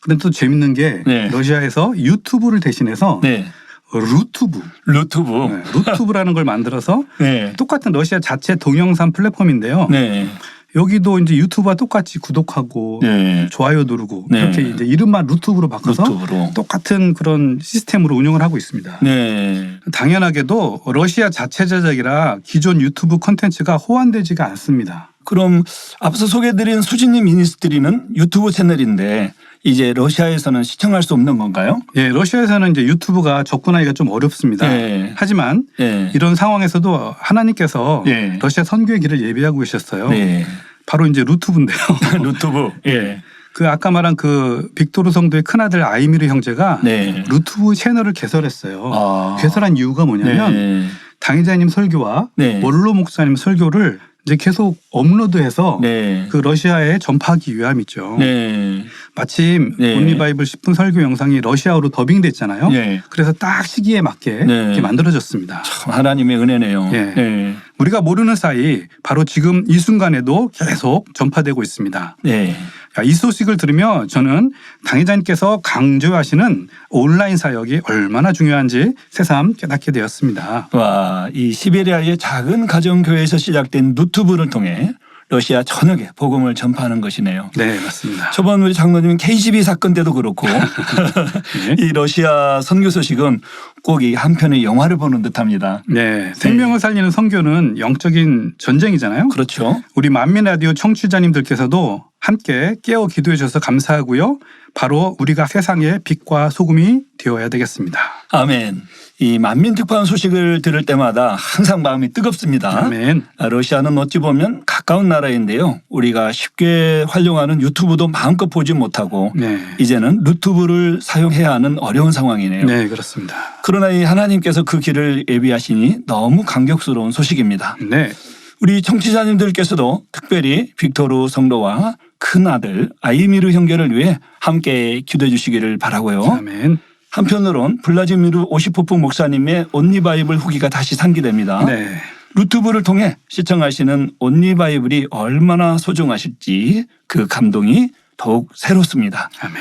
Speaker 3: 그런데 또 재밌는 게
Speaker 1: 네.
Speaker 3: 러시아에서 유튜브를 대신해서
Speaker 1: 네.
Speaker 3: 루튜브,
Speaker 1: 루튜브.
Speaker 3: 네, 루튜브라는 걸 만들어서
Speaker 1: 네.
Speaker 3: 똑같은 러시아 자체 동영상 플랫폼인데요.
Speaker 1: 네.
Speaker 3: 여기도 이제 유튜브와 똑같이 구독하고
Speaker 1: 네.
Speaker 3: 좋아요 누르고
Speaker 1: 네.
Speaker 3: 이렇게 이제 이름만 루튜브로 바꿔서
Speaker 1: 루튜브로.
Speaker 3: 똑같은 그런 시스템으로 운영을 하고 있습니다.
Speaker 1: 네.
Speaker 3: 당연하게도 러시아 자체 제작이라 기존 유튜브 콘텐츠가 호환되지가 않습니다.
Speaker 1: 그럼 앞서 소개해드린 수진님 미니스트리는 유튜브 채널인데 이제 러시아에서는 시청할 수 없는 건가요?
Speaker 3: 예, 러시아에서는 이제 유튜브가 접근하기가 좀 어렵습니다.
Speaker 1: 네.
Speaker 3: 하지만
Speaker 1: 네.
Speaker 3: 이런 상황에서도 하나님께서
Speaker 1: 네.
Speaker 3: 러시아 선교의 길을 예비하고 계셨어요.
Speaker 1: 네.
Speaker 3: 바로 이제 루투브인데요.
Speaker 1: 유튜브. 예.
Speaker 3: 그 아까 말한 그 빅토르 성도의 큰아들 아이미르 형제가
Speaker 1: 네.
Speaker 3: 루투브 채널을 개설했어요.
Speaker 1: 아.
Speaker 3: 개설한 이유가 뭐냐면
Speaker 1: 네.
Speaker 3: 당의자님 설교와
Speaker 1: 네.
Speaker 3: 원로 목사님 설교를 이제 계속 업로드해서
Speaker 1: 네.
Speaker 3: 그 러시아에 전파하기 위함이죠.
Speaker 1: 네.
Speaker 3: 마침
Speaker 1: 네.
Speaker 3: 온리바이블 10분 설교 영상이 러시아어로 더빙됐잖아요.
Speaker 1: 네.
Speaker 3: 그래서 딱 시기에 맞게
Speaker 1: 네.
Speaker 3: 이렇게 만들어졌습니다.
Speaker 1: 참 하나님의 은혜네요.
Speaker 3: 예.
Speaker 1: 네.
Speaker 3: 우리가 모르는 사이 바로 지금 이 순간에도 계속 전파되고 있습니다.
Speaker 1: 네.
Speaker 3: 이 소식을 들으며 저는 당회자님께서 강조하시는 온라인 사역이 얼마나 중요한지 새삼 깨닫게 되었습니다.
Speaker 1: 와, 이 시베리아의 작은 가정교회에서 시작된 유튜브를 통해 러시아 전역에 복음을 전파하는 것이네요.
Speaker 3: 네, 맞습니다.
Speaker 1: 저번 우리 장로님 KGB 사건 때도 그렇고
Speaker 3: 네.
Speaker 1: 이 러시아 선교 소식은 꼭 이 한편의 영화를 보는 듯합니다.
Speaker 3: 네, 생명을 살리는 선교는 영적인 전쟁이잖아요.
Speaker 1: 그렇죠.
Speaker 3: 우리 만민 라디오 청취자님들께서도 함께 깨어 기도해 주셔서 감사하고요. 바로 우리가 세상의 빛과 소금이 되어야 되겠습니다.
Speaker 1: 아멘. 이 만민특파원 소식을 들을 때마다 항상 마음이 뜨겁습니다.
Speaker 3: 아멘.
Speaker 1: 러시아는 어찌 보면 가까운 나라인데요. 우리가 쉽게 활용하는 유튜브도 마음껏 보지 못하고
Speaker 3: 네.
Speaker 1: 이제는 유튜브를 사용해야 하는 어려운 상황이네요.
Speaker 3: 네, 그렇습니다.
Speaker 1: 그러나 이 하나님께서 그 길을 예비하시니 너무 감격스러운 소식입니다.
Speaker 3: 네.
Speaker 1: 우리 청취자님들께서도 특별히 빅토르 성도와 큰아들 아이미르 형제를 위해 함께 기도해 주시기를 바라고요.
Speaker 3: 아멘.
Speaker 1: 한편으론 블라지미르 오시포프 목사님의 온리바이블 후기가 다시 상기됩니다.
Speaker 3: 네.
Speaker 1: 유튜브를 통해 시청하시는 온리바이블이 얼마나 소중하실지 그 감동이 더욱 새롭습니다.
Speaker 3: 아멘.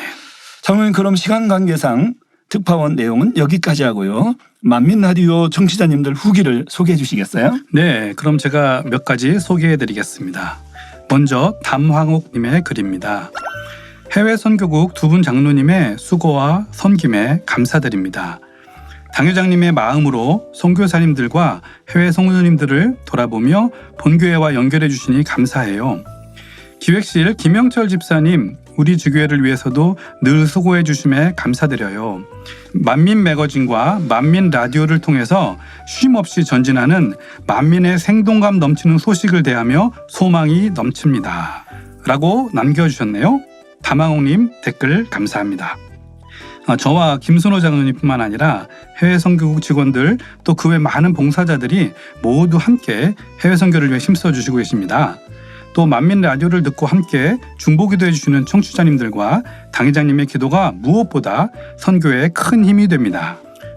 Speaker 1: 장로님, 그럼 시간 관계상 특파원 내용은 여기까지 하고요. 만민 라디오 청취자님들 후기를 소개해 주시겠어요?
Speaker 3: 네, 그럼 제가 몇 가지 소개해 드리겠습니다. 먼저 담황옥님의 글입니다. 해외 선교국 두 분 장로님의 수고와 섬김에 감사드립니다. 당회장님의 마음으로 선교사님들과 해외 성도님들을 돌아보며 본교회와 연결해 주시니 감사해요. 기획실 김영철 집사님, 우리 주교회를 위해서도 늘 수고해 주심에 감사드려요. 만민 매거진과 만민 라디오를 통해서 쉼없이 전진하는 만민의 생동감 넘치는 소식을 대하며 소망이 넘칩니다. 라고 남겨주셨네요. 담항옥님 댓글 감사합니다. 저와 김순호 장로님뿐만 아니라 해외 선교국 직원들 또 그 외 많은 봉사자들이 모두 함께 해외 선교를 위해 힘써주시고 계십니다. 또 만민 라디오를 듣고 함께 중보기도 해주시는 청취자님들과 당회장님의 기도가 무엇보다 선교에 큰 힘이 됩니다.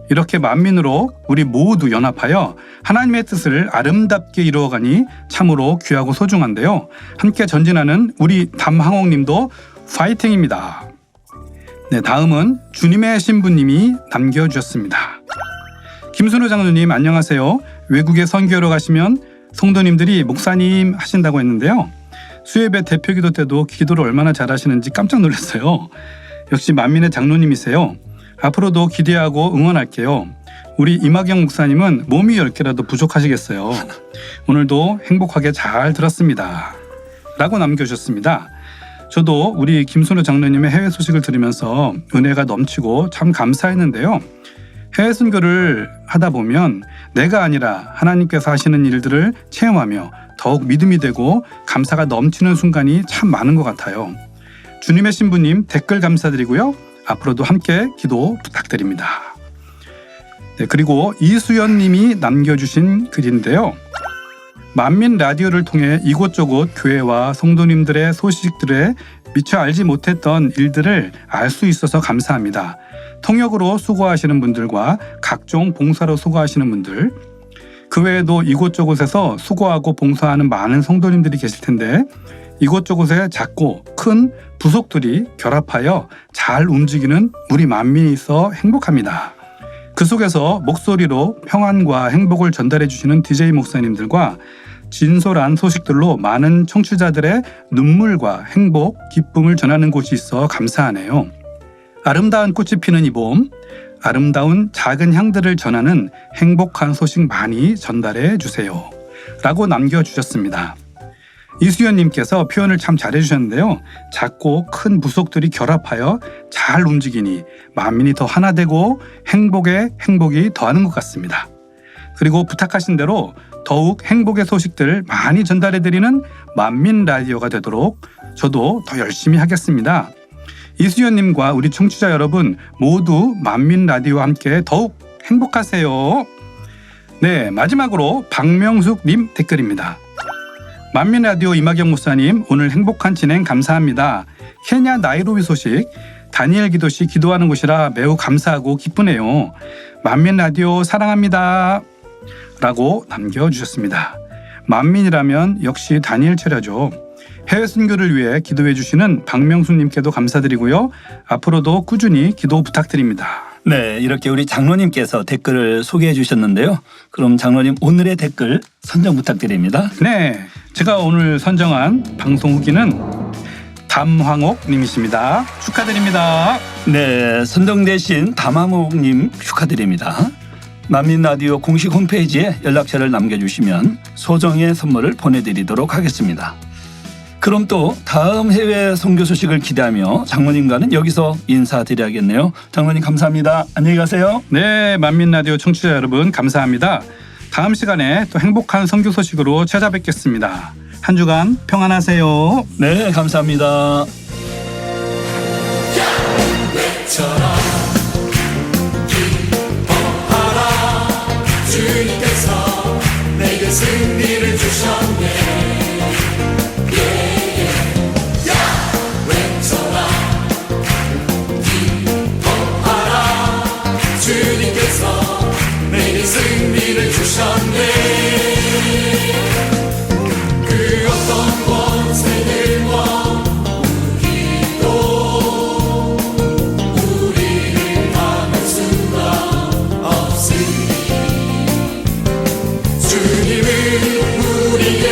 Speaker 3: 이렇게 만민으로 우리 모두 연합하여 하나님의 뜻을 아름답게 이루어가니 참으로 귀하고 소중한데요. 함께 전진하는 우리 담항옥님도 파이팅입니다. 네, 다음은 주님의 신부님이 남겨주셨습니다. 김순호 장로님 안녕하세요. 외국에 선교하러 가시면 성도님들이 목사님 하신다고 했는데요. 수예배 대표기도 때도 기도를 얼마나 잘하시는지 깜짝 놀랐어요. 역시 만민의 장로님이세요. 앞으로도 기대하고 응원할게요. 우리 이막영 목사님은 몸이 10개라도 부족하시겠어요. 오늘도 행복하게 잘 들었습니다. 라고 남겨주셨습니다. 저도 우리 김순호 장로님의 해외 소식을 들으면서 은혜가 넘치고 참 감사했는데요. 해외 선교를 하다 보면 내가 아니라 하나님께서 하시는 일들을 체험하며 더욱 믿음이 되고 감사가 넘치는 순간이 참 많은 것 같아요. 주님의 신부님 댓글 감사드리고요. 앞으로도 함께 기도 부탁드립니다. 네, 그리고 이수연 님이 남겨주신 글인데요. 만민 라디오를 통해 이곳저곳 교회와 성도님들의 소식들에 미처 알지 못했던 일들을 알 수 있어서 감사합니다. 통역으로 수고하시는 분들과 각종 봉사로 수고하시는 분들, 그 외에도 이곳저곳에서 수고하고 봉사하는 많은 성도님들이 계실 텐데 이곳저곳에 작고 큰 부속들이 결합하여 잘 움직이는 우리 만민이 있어 행복합니다. 그 속에서 목소리로 평안과 행복을 전달해 주시는 DJ 목사님들과 진솔한 소식들로 많은 청취자들의 눈물과 행복, 기쁨을 전하는 곳이 있어 감사하네요. 아름다운 꽃이 피는 이 봄, 아름다운 작은 향들을 전하는 행복한 소식 많이 전달해 주세요. 라고 남겨주셨습니다. 이수연님께서 표현을 참 잘해주셨는데요. 작고 큰 부속들이 결합하여 잘 움직이니 만민이 더 하나 되고 행복에 행복이 더하는 것 같습니다. 그리고 부탁하신 대로 더욱 행복의 소식들을 많이 전달해드리는 만민 라디오가 되도록 저도 더 열심히 하겠습니다. 이수연님과 우리 청취자 여러분 모두 만민 라디오와 함께 더욱 행복하세요. 네, 마지막으로 박명숙님 댓글입니다. 만민 라디오 이마경 목사님, 오늘 행복한 진행 감사합니다. 케냐 나이로비 소식, 다니엘 기도시 기도하는 곳이라 매우 감사하고 기쁘네요. 만민 라디오 사랑합니다. 라고 남겨주셨습니다. 만민이라면 역시 다니엘 철야죠. 해외 순교를 위해 기도해 주시는 박명수님께도 감사드리고요. 앞으로도 꾸준히 기도 부탁드립니다.
Speaker 1: 네, 이렇게 우리 장로님께서 댓글을 소개해 주셨는데요. 그럼 장로님 오늘의 댓글 선정 부탁드립니다.
Speaker 3: 네, 제가 오늘 선정한 방송 후기는 담황옥 님이십니다. 축하드립니다.
Speaker 1: 네, 선정되신 담화목님 축하드립니다. 만민 라디오 공식 홈페이지에 연락처를 남겨주시면 소정의 선물을 보내드리도록 하겠습니다. 그럼 또 다음 해외 선교 소식을 기대하며 장로님과는 여기서 인사드려야겠네요. 장로님 감사합니다. 안녕히 가세요.
Speaker 3: 네, 만민 라디오 청취자 여러분 감사합니다. 다음 시간에 또 행복한 선교 소식으로 찾아뵙겠습니다. 한 주간 평안하세요.
Speaker 1: 네, 감사합니다.
Speaker 4: 주님께서 내게 승리를 주셨네. 외쳐라 기뻐하라 주님께서 내게 승리를 주셨네. 그 어떤 권세들과 무기도 우리를 막을 수가 없으니 주님은 우리의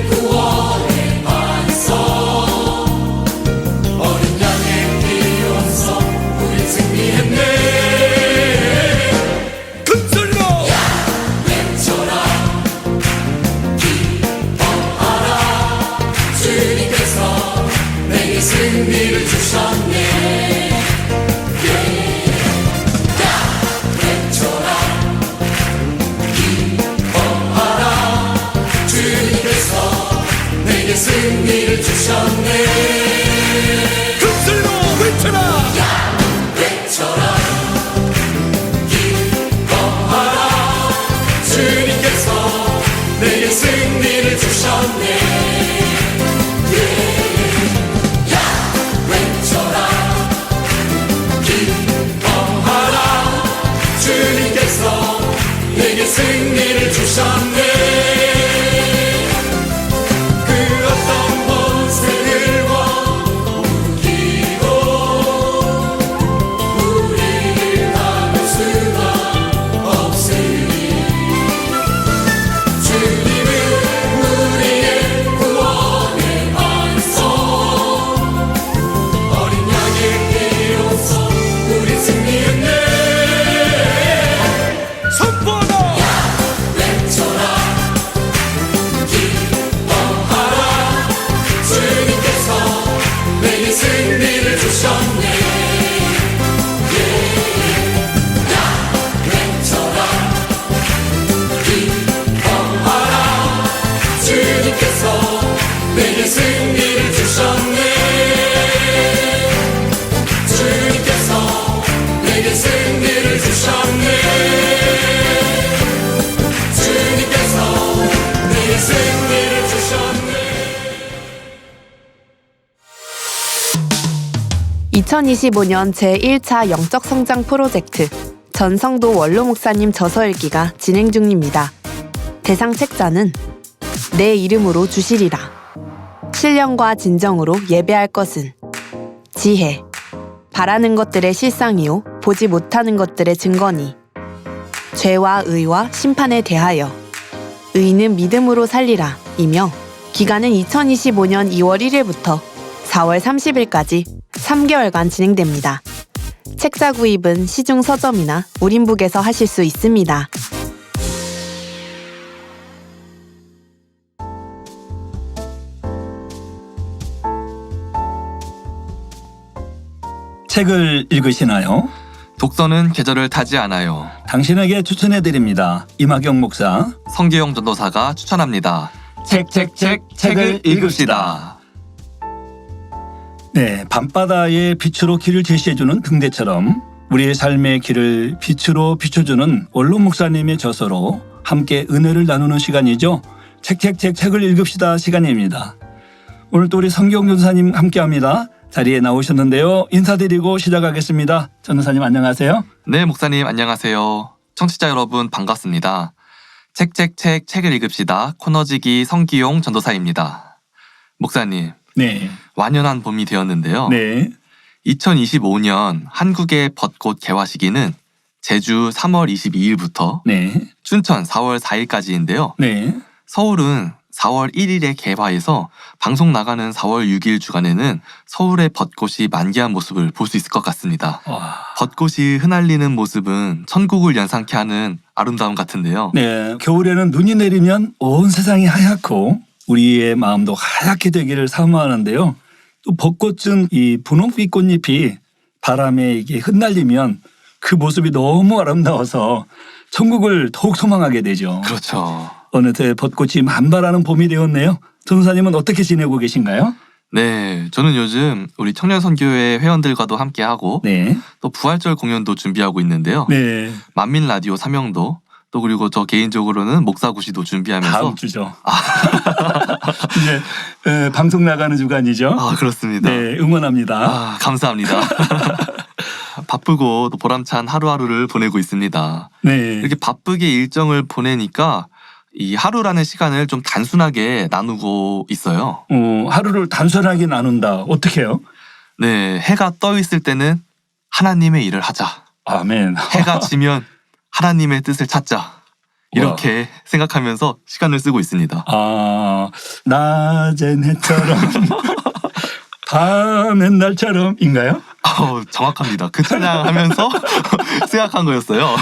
Speaker 4: 구원의 반석, 어린 양의 피로써 우리 승리했네. 큰 소리로 외쳐라 기뻐하라 주님께서 내게 승리를 주셨네. 외쳐라 주님께서 내게 승리를 주셨네. 큰 소리로 외쳐라. 외쳐라 기뻐하라 주님께서 내게 승리를 주셨네. 외쳐라 기뻐하라 주님께서 내게 승리를 주셨네. 승리를 주셨네. 외쳐라 기뻐하라 주님께서 내게 승리를 주셨네. 주님께서 내게 승리를 주셨네. 주님께서 내게 승리를 주셨네.
Speaker 5: 2025년 제1차 영적 성장 프로젝트 전성도 원로 목사님 저서읽기가 진행 중입니다. 대상 책자는 내 이름으로 주시리라. 신령과 진정으로 예배할 것은 지혜, 바라는 것들의 실상이요 보지 못하는 것들의 증거니 죄와 의와 심판에 대하여 의는 믿음으로 살리라 이며 기간은 2025년 2월 1일부터 4월 30일까지 3개월간 진행됩니다. 책자 구입은 시중 서점이나 우린북에서 하실 수 있습니다.
Speaker 1: 책을 읽으시나요?
Speaker 6: 독서는 계절을 타지 않아요.
Speaker 1: 당신에게 추천해드립니다. 이마경 목사.
Speaker 6: 성기용 전도사가 추천합니다. 책을 읽읍시다.
Speaker 1: 네, 밤바다의 빛으로 길을 제시해주는 등대처럼 우리의 삶의 길을 빛으로 비춰주는 원로 목사님의 저서로 함께 은혜를 나누는 시간이죠. 책을 읽읍시다 시간입니다. 오늘 또 우리 성기용 전도사님 함께합니다. 자리에 나오셨는데요. 인사드리고 시작하겠습니다. 전도사님 안녕하세요.
Speaker 6: 네, 목사님 안녕하세요. 청취자 여러분 반갑습니다. 책을 읽읍시다. 코너지기 성기용 전도사입니다. 목사님,
Speaker 1: 네,
Speaker 6: 완연한 봄이 되었는데요.
Speaker 1: 네,
Speaker 6: 2025년 한국의 벚꽃 개화 시기는 제주 3월 22일부터
Speaker 1: 네,
Speaker 6: 춘천 4월 4일까지인데요.
Speaker 1: 네.
Speaker 6: 서울은 4월 1일에 개화해서 방송 나가는 4월 6일 주간에는 서울의 벚꽃이 만개한 모습을 볼 수 있을 것 같습니다.
Speaker 1: 와.
Speaker 6: 벚꽃이 흩날리는 모습은 천국을 연상케 하는 아름다움 같은데요.
Speaker 1: 네, 겨울에는 눈이 내리면 온 세상이 하얗고 우리의 마음도 하얗게 되기를 사모하는데요. 또 벚꽃은 이 분홍빛 꽃잎이 바람에 이게 흩날리면 그 모습이 너무 아름다워서 천국을 더욱 소망하게 되죠.
Speaker 6: 그렇죠.
Speaker 1: 어느새 벚꽃이 만발하는 봄이 되었네요. 전도사님은 어떻게 지내고 계신가요?
Speaker 6: 네, 저는 요즘 우리 청년선교회 회원들과도 함께하고
Speaker 1: 네,
Speaker 6: 또 부활절 공연도 준비하고 있는데요.
Speaker 1: 네,
Speaker 6: 만민 라디오 사명도 또 그리고 저 개인적으로는 목사구시도 준비하면서
Speaker 1: 다음 주죠. 이제 방송 나가는 주간이죠.
Speaker 6: 그렇습니다.
Speaker 1: 네, 응원합니다.
Speaker 6: 감사합니다. 바쁘고 또 보람찬 하루하루를 보내고 있습니다.
Speaker 1: 네,
Speaker 6: 이렇게 바쁘게 일정을 보내니까 이 하루라는 시간을 좀 단순하게 나누고 있어요.
Speaker 1: 하루를 단순하게 나눈다. 어떻게 해요?
Speaker 6: 네, 해가 떠 있을 때는 하나님의 일을 하자.
Speaker 1: 아멘.
Speaker 6: 해가 지면 하나님의 뜻을 찾자. 이렇게 생각하면서 시간을 쓰고 있습니다.
Speaker 1: 낮엔 해처럼 밤엔 날처럼인가요?
Speaker 6: 정확합니다. 그 찬양하면서 생각한 거였어요.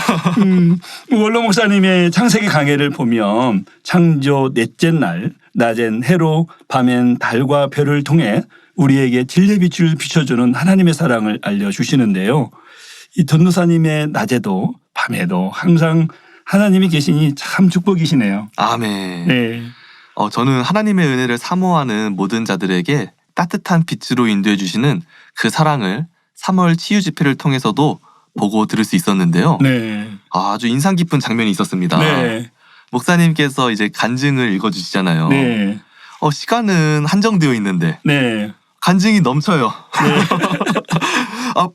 Speaker 1: 원로 목사님의 창세기 강해를 보면 창조 넷째 날 낮엔 해로 밤엔 달과 별을 통해 우리에게 진리의 빛을 비춰주는 하나님의 사랑을 알려주시는데요. 이 전도사님의 낮에도 밤에도 항상 하나님이 계시니 참 축복이시네요.
Speaker 6: 아멘.
Speaker 1: 네.
Speaker 6: 저는 하나님의 은혜를 사모하는 모든 자들에게 따뜻한 빛으로 인도해 주시는 그 사랑을 3월 치유 집회를 통해서도 보고 들을 수 있었는데요.
Speaker 1: 네.
Speaker 6: 아주 인상 깊은 장면이 있었습니다.
Speaker 1: 네.
Speaker 6: 목사님께서 이제 간증을 읽어주시잖아요.
Speaker 1: 네.
Speaker 6: 시간은 한정되어 있는데
Speaker 1: 네.
Speaker 6: 간증이 넘쳐요.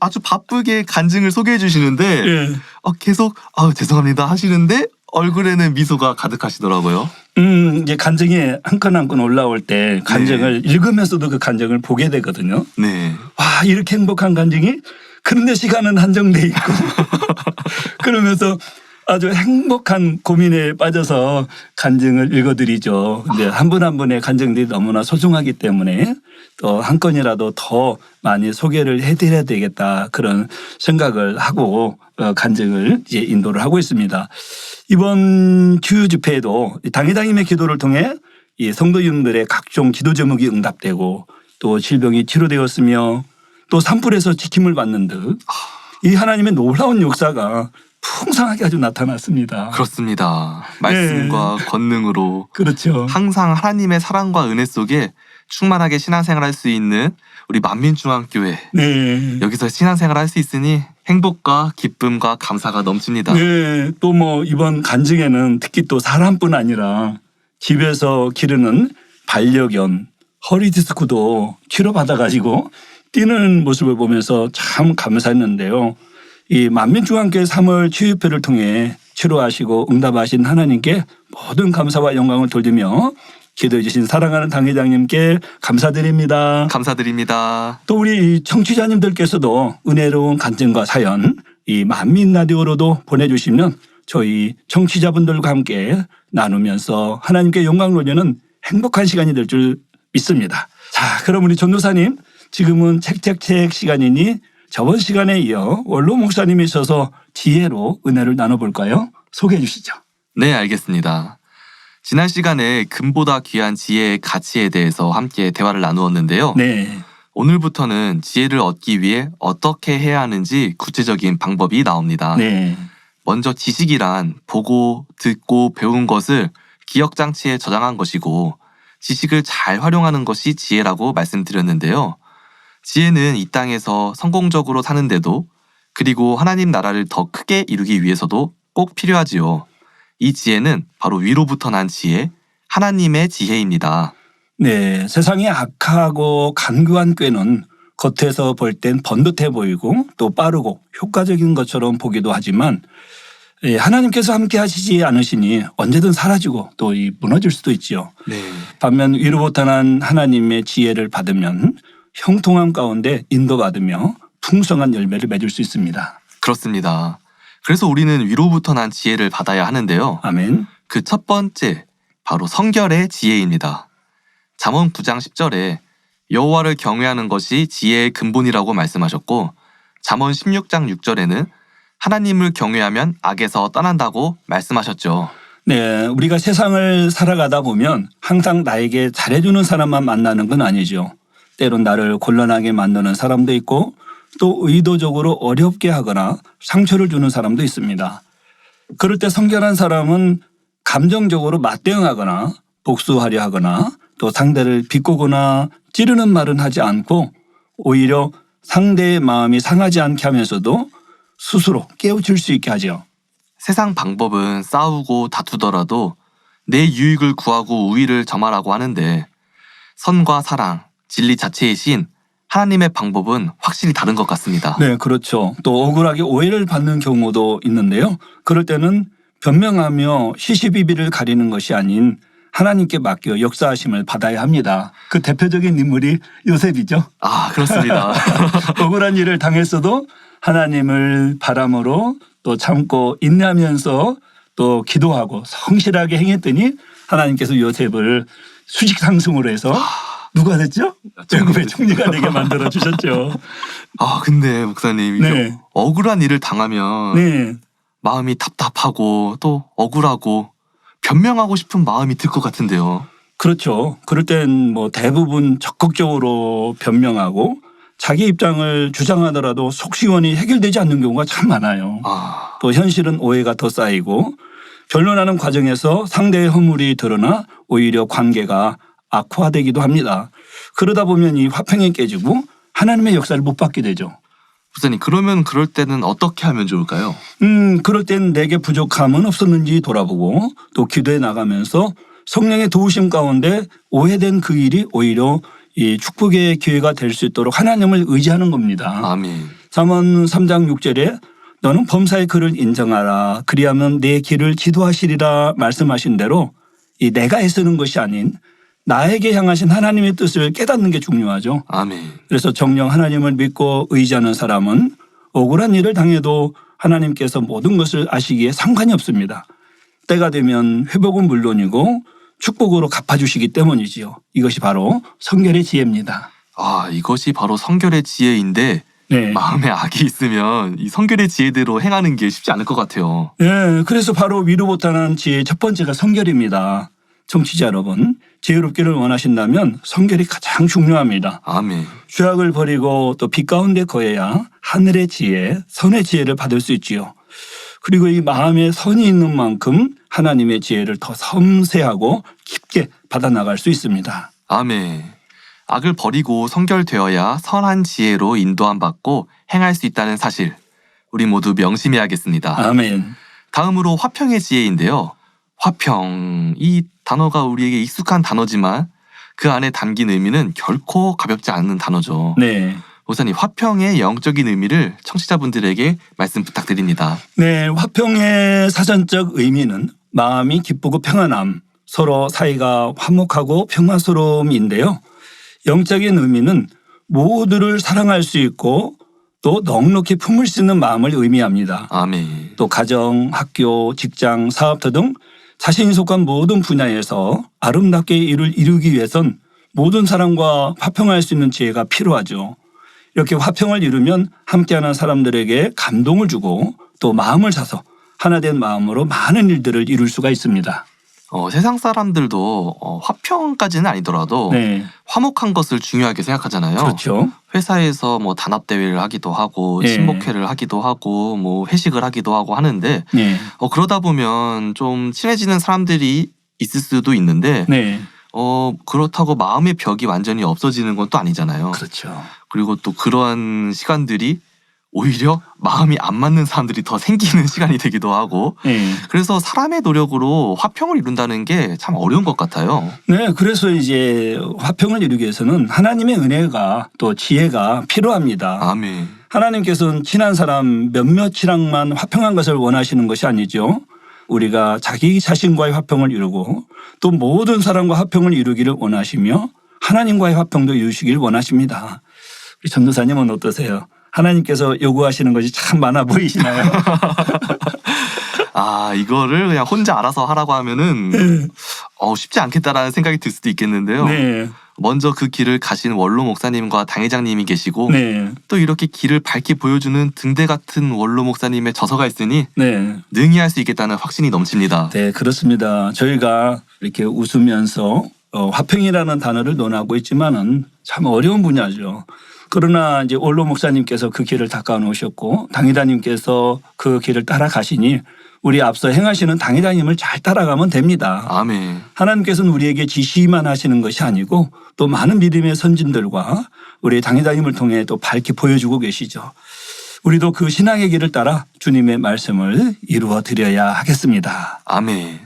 Speaker 6: 아주 바쁘게 간증을 소개해 주시는데
Speaker 1: 네.
Speaker 6: 계속 죄송합니다 하시는데 얼굴에는 미소가 가득하시더라고요.
Speaker 1: 이제 간증이 한 건 한 건 올라올 때 간증을 읽으면서도 그 간증을 보게 되거든요.
Speaker 6: 네.
Speaker 1: 와, 이렇게 행복한 간증이 그런데 시간은 한정돼 있고 그러면서 아주 행복한 고민에 빠져서 간증을 읽어드리죠. 근데 한 분 한 분의 간증들이 너무나 소중하기 때문에 또 한 건이라도 더 많이 소개를 해드려야 되겠다 그런 생각을 하고 간증을 이제 인도를 하고 있습니다. 이번 치유 집회에도 당회장님의 기도를 통해 이 성도님들의 각종 기도 제목이 응답되고 또 질병이 치료되었으며 또 산불에서 지킴을 받는 듯 이 하나님의 놀라운 역사가 풍성하게 아주 나타났습니다.
Speaker 6: 그렇습니다. 말씀과 권능으로
Speaker 1: 그렇죠.
Speaker 6: 항상 하나님의 사랑과 은혜 속에 충만하게 신앙생활할 수 있는 우리 만민중앙교회
Speaker 1: 네.
Speaker 6: 여기서 신앙생활 할 수 있으니 행복과 기쁨과 감사가 넘칩니다.
Speaker 1: 네. 또 뭐 이번 간증에는 특히 또 사람뿐 아니라 집에서 기르는 반려견 허리 디스크도 치료받아가지고 뛰는 모습을 보면서 참 감사했는데요. 이 만민중앙교회 3월 치유협회를 통해 치료하시고 응답하신 하나님께 모든 감사와 영광을 돌리며 기도해 주신 사랑하는 당회장님께 감사드립니다.
Speaker 6: 감사드립니다.
Speaker 1: 또 우리 청취자님들께서도 은혜로운 간증과 사연 이 만민 라디오로도 보내주시면 저희 청취자분들과 함께 나누면서 하나님께 영광을 올리는 행복한 시간이 될 줄 믿습니다. 자, 그럼 우리 전도사님 지금은 책 시간이니 저번 시간에 이어 원로 목사님이 있어서 지혜로 은혜를 나눠볼까요? 소개해 주시죠.
Speaker 6: 네, 알겠습니다. 지난 시간에 금보다 귀한 지혜의 가치에 대해서 함께 대화를 나누었는데요.
Speaker 1: 네.
Speaker 6: 오늘부터는 지혜를 얻기 위해 어떻게 해야 하는지 구체적인 방법이 나옵니다.
Speaker 1: 네.
Speaker 6: 먼저 지식이란 보고, 듣고, 배운 것을 기억장치에 저장한 것이고 지식을 잘 활용하는 것이 지혜라고 말씀드렸는데요. 지혜는 이 땅에서 성공적으로 사는데도 그리고 하나님 나라를 더 크게 이루기 위해서도 꼭 필요하지요. 이 지혜는 바로 위로부터 난 지혜, 하나님의 지혜입니다.
Speaker 1: 네, 세상의 악하고 간교한 꾀는 겉에서 볼 땐 번듯해 보이고 또 빠르고 효과적인 것처럼 보기도 하지만 하나님께서 함께 하시지 않으시니 언제든 사라지고 또 무너질 수도 있지요.
Speaker 6: 네.
Speaker 1: 반면 위로부터 난 하나님의 지혜를 받으면 형통함 가운데 인도받으며 풍성한 열매를 맺을 수 있습니다.
Speaker 6: 그렇습니다. 그래서 우리는 위로부터 난 지혜를 받아야 하는데요.
Speaker 1: 아멘.
Speaker 6: 그 첫 번째, 바로 성결의 지혜입니다. 잠언 9장 10절에 여호와를 경외하는 것이 지혜의 근본이라고 말씀하셨고 잠언 16장 6절에는 하나님을 경외하면 악에서 떠난다고 말씀하셨죠.
Speaker 1: 네, 우리가 세상을 살아가다 보면 항상 나에게 잘해주는 사람만 만나는 건 아니죠. 때론 나를 곤란하게 만드는 사람도 있고 또 의도적으로 어렵게 하거나 상처를 주는 사람도 있습니다. 그럴 때 성결한 사람은 감정적으로 맞대응하거나 복수하려 하거나 또 상대를 비꼬거나 찌르는 말은 하지 않고 오히려 상대의 마음이 상하지 않게 하면서도 스스로 깨우칠 수 있게 하죠.
Speaker 6: 세상 방법은 싸우고 다투더라도 내 유익을 구하고 우위를 점하라고 하는데 선과 사랑, 진리 자체이신 하나님의 방법은 확실히 다른 것 같습니다.
Speaker 1: 네, 그렇죠. 또 억울하게 오해를 받는 경우도 있는데요. 그럴 때는 변명하며 시시비비를 가리는 것이 아닌 하나님께 맡겨 역사하심을 받아야 합니다. 그 대표적인 인물이 요셉이죠.
Speaker 6: 아, 그렇습니다.
Speaker 1: 억울한 일을 당했어도 하나님을 바람으로 또 참고 인내하면서 또 기도하고 성실하게 행했더니 하나님께서 요셉을 수직 상승으로 해서 누가 됐죠? 애굽의 총리가 되게 만들어 주셨죠.
Speaker 6: 아, 근데 목사님,
Speaker 1: 네.
Speaker 6: 억울한 일을 당하면
Speaker 1: 네.
Speaker 6: 마음이 답답하고 또 억울하고 변명하고 싶은 마음이 들 것 같은데요.
Speaker 1: 그렇죠. 그럴 땐 뭐 대부분 적극적으로 변명하고 자기 입장을 주장하더라도 속 시원히 해결되지 않는 경우가 참 많아요.
Speaker 6: 아,
Speaker 1: 또 현실은 오해가 더 쌓이고 변론하는 과정에서 상대의 허물이 드러나 오히려 관계가 악화되기도 합니다. 그러다 보면 이 화평이 깨지고 하나님의 역사를 못 받게 되죠.
Speaker 6: 목사님, 그러면 그럴 때는 어떻게 하면 좋을까요?
Speaker 1: 그럴 땐 내게 부족함은 없었는지 돌아보고 또 기도해 나가면서 성령의 도우심 가운데 오해된 그 일이 오히려 이 축복의 기회가 될 수 있도록 하나님을 의지하는 겁니다.
Speaker 6: 아멘.
Speaker 1: 잠언 3장 6절에 너는 범사의 그를 인정하라 그리하면 내 길을 지도하시리라 말씀하신 대로 이 내가 애쓰는 것이 아닌 나에게 향하신 하나님의 뜻을 깨닫는 게 중요하죠.
Speaker 6: 아멘.
Speaker 1: 그래서 정녕 하나님을 믿고 의지하는 사람은 억울한 일을 당해도 하나님께서 모든 것을 아시기에 상관이 없습니다. 때가 되면 회복은 물론이고 축복으로 갚아주시기 때문이지요. 이것이 바로 성결의 지혜입니다.
Speaker 6: 아, 이것이 바로 성결의 지혜인데
Speaker 1: 네.
Speaker 6: 마음에 악이 있으면 이 성결의 지혜대로 행하는 게 쉽지 않을 것 같아요.
Speaker 1: 네, 그래서 바로 위로부터 난 지혜의 첫 번째가 성결입니다. 청취자 여러분, 지혜롭기를 원하신다면 성결이 가장 중요합니다.
Speaker 6: 아멘.
Speaker 1: 죄악을 버리고 또 빛 가운데 거해야 하늘의 지혜, 선의 지혜를 받을 수 있지요. 그리고 이 마음에 선이 있는 만큼 하나님의 지혜를 더 섬세하고 깊게 받아나갈 수 있습니다.
Speaker 6: 아멘. 악을 버리고 성결되어야 선한 지혜로 인도함 받고 행할 수 있다는 사실, 우리 모두 명심해야겠습니다.
Speaker 1: 아멘.
Speaker 6: 다음으로 화평의 지혜인데요. 화평, 이 단어가 우리에게 익숙한 단어지만 그 안에 담긴 의미는 결코 가볍지 않은 단어죠.
Speaker 1: 네.
Speaker 6: 목사님, 화평의 영적인 의미를 청취자분들에게 말씀 부탁드립니다.
Speaker 1: 네, 화평의 사전적 의미는 마음이 기쁘고 평안함, 서로 사이가 화목하고 평화스러움인데요. 영적인 의미는 모두를 사랑할 수 있고 또 넉넉히 품을 수 있는 마음을 의미합니다.
Speaker 6: 아멘.
Speaker 1: 또 가정, 학교, 직장, 사업터 등 자신이 속한 모든 분야에서 아름답게 일을 이루기 위해선 모든 사람과 화평할 수 있는 지혜가 필요하죠. 이렇게 화평을 이루면 함께하는 사람들에게 감동을 주고 또 마음을 사서 하나 된 마음으로 많은 일들을 이룰 수가 있습니다.
Speaker 6: 세상 사람들도 화평까지는 아니더라도
Speaker 1: 네,
Speaker 6: 화목한 것을 중요하게 생각하잖아요.
Speaker 1: 그렇죠.
Speaker 6: 회사에서 뭐 단합 대회를 하기도 하고
Speaker 1: 예.
Speaker 6: 친목회를 하기도 하고 뭐 회식을 하기도 하고 하는데
Speaker 1: 네,
Speaker 6: 그러다 보면 좀 친해지는 사람들이 있을 수도 있는데
Speaker 1: 네,
Speaker 6: 그렇다고 마음의 벽이 완전히 없어지는 건 또 아니잖아요.
Speaker 1: 그렇죠.
Speaker 6: 그리고 또 그러한 시간들이 오히려 마음이 안 맞는 사람들이 더 생기는 시간이 되기도 하고
Speaker 1: 네.
Speaker 6: 그래서 사람의 노력으로 화평을 이룬다는 게 참 어려운 것 같아요.
Speaker 1: 네, 그래서 이제 화평을 이루기 위해서는 하나님의 은혜가 또 지혜가 필요합니다.
Speaker 6: 아멘.
Speaker 1: 하나님께서는 친한 사람 몇몇이랑만 화평한 것을 원하시는 것이 아니죠. 우리가 자기 자신과의 화평을 이루고 또 모든 사람과 화평을 이루기를 원하시며 하나님과의 화평도 이루시길 원하십니다. 우리 전도사님은 어떠세요? 하나님께서 요구하시는 것이 참 많아 보이시나요?
Speaker 6: 이거를 그냥 혼자 알아서 하라고 하면은 쉽지 않겠다라는 생각이 들 수도 있겠는데요.
Speaker 1: 네,
Speaker 6: 먼저 그 길을 가신 원로 목사님과 당회장님이 계시고
Speaker 1: 네,
Speaker 6: 또 이렇게 길을 밝게 보여주는 등대 같은 원로 목사님의 저서가 있으니
Speaker 1: 네.
Speaker 6: 능히 할 수 있겠다는 확신이 넘칩니다.
Speaker 1: 네, 그렇습니다. 저희가 이렇게 웃으면서 화평이라는 단어를 논하고 있지만은 참 어려운 분야죠. 그러나 이제 원로 목사님께서 그 길을 닦아 놓으셨고 당회장님께서 그 길을 따라가시니 우리 앞서 행하시는 당회장님을 잘 따라가면 됩니다.
Speaker 6: 아멘.
Speaker 1: 하나님께서는 우리에게 지시만 하시는 것이 아니고 또 많은 믿음의 선진들과 우리 당회장님을 통해 또 밝게 보여주고 계시죠. 우리도 그 신앙의 길을 따라 주님의 말씀을 이루어 드려야 하겠습니다.
Speaker 6: 아멘.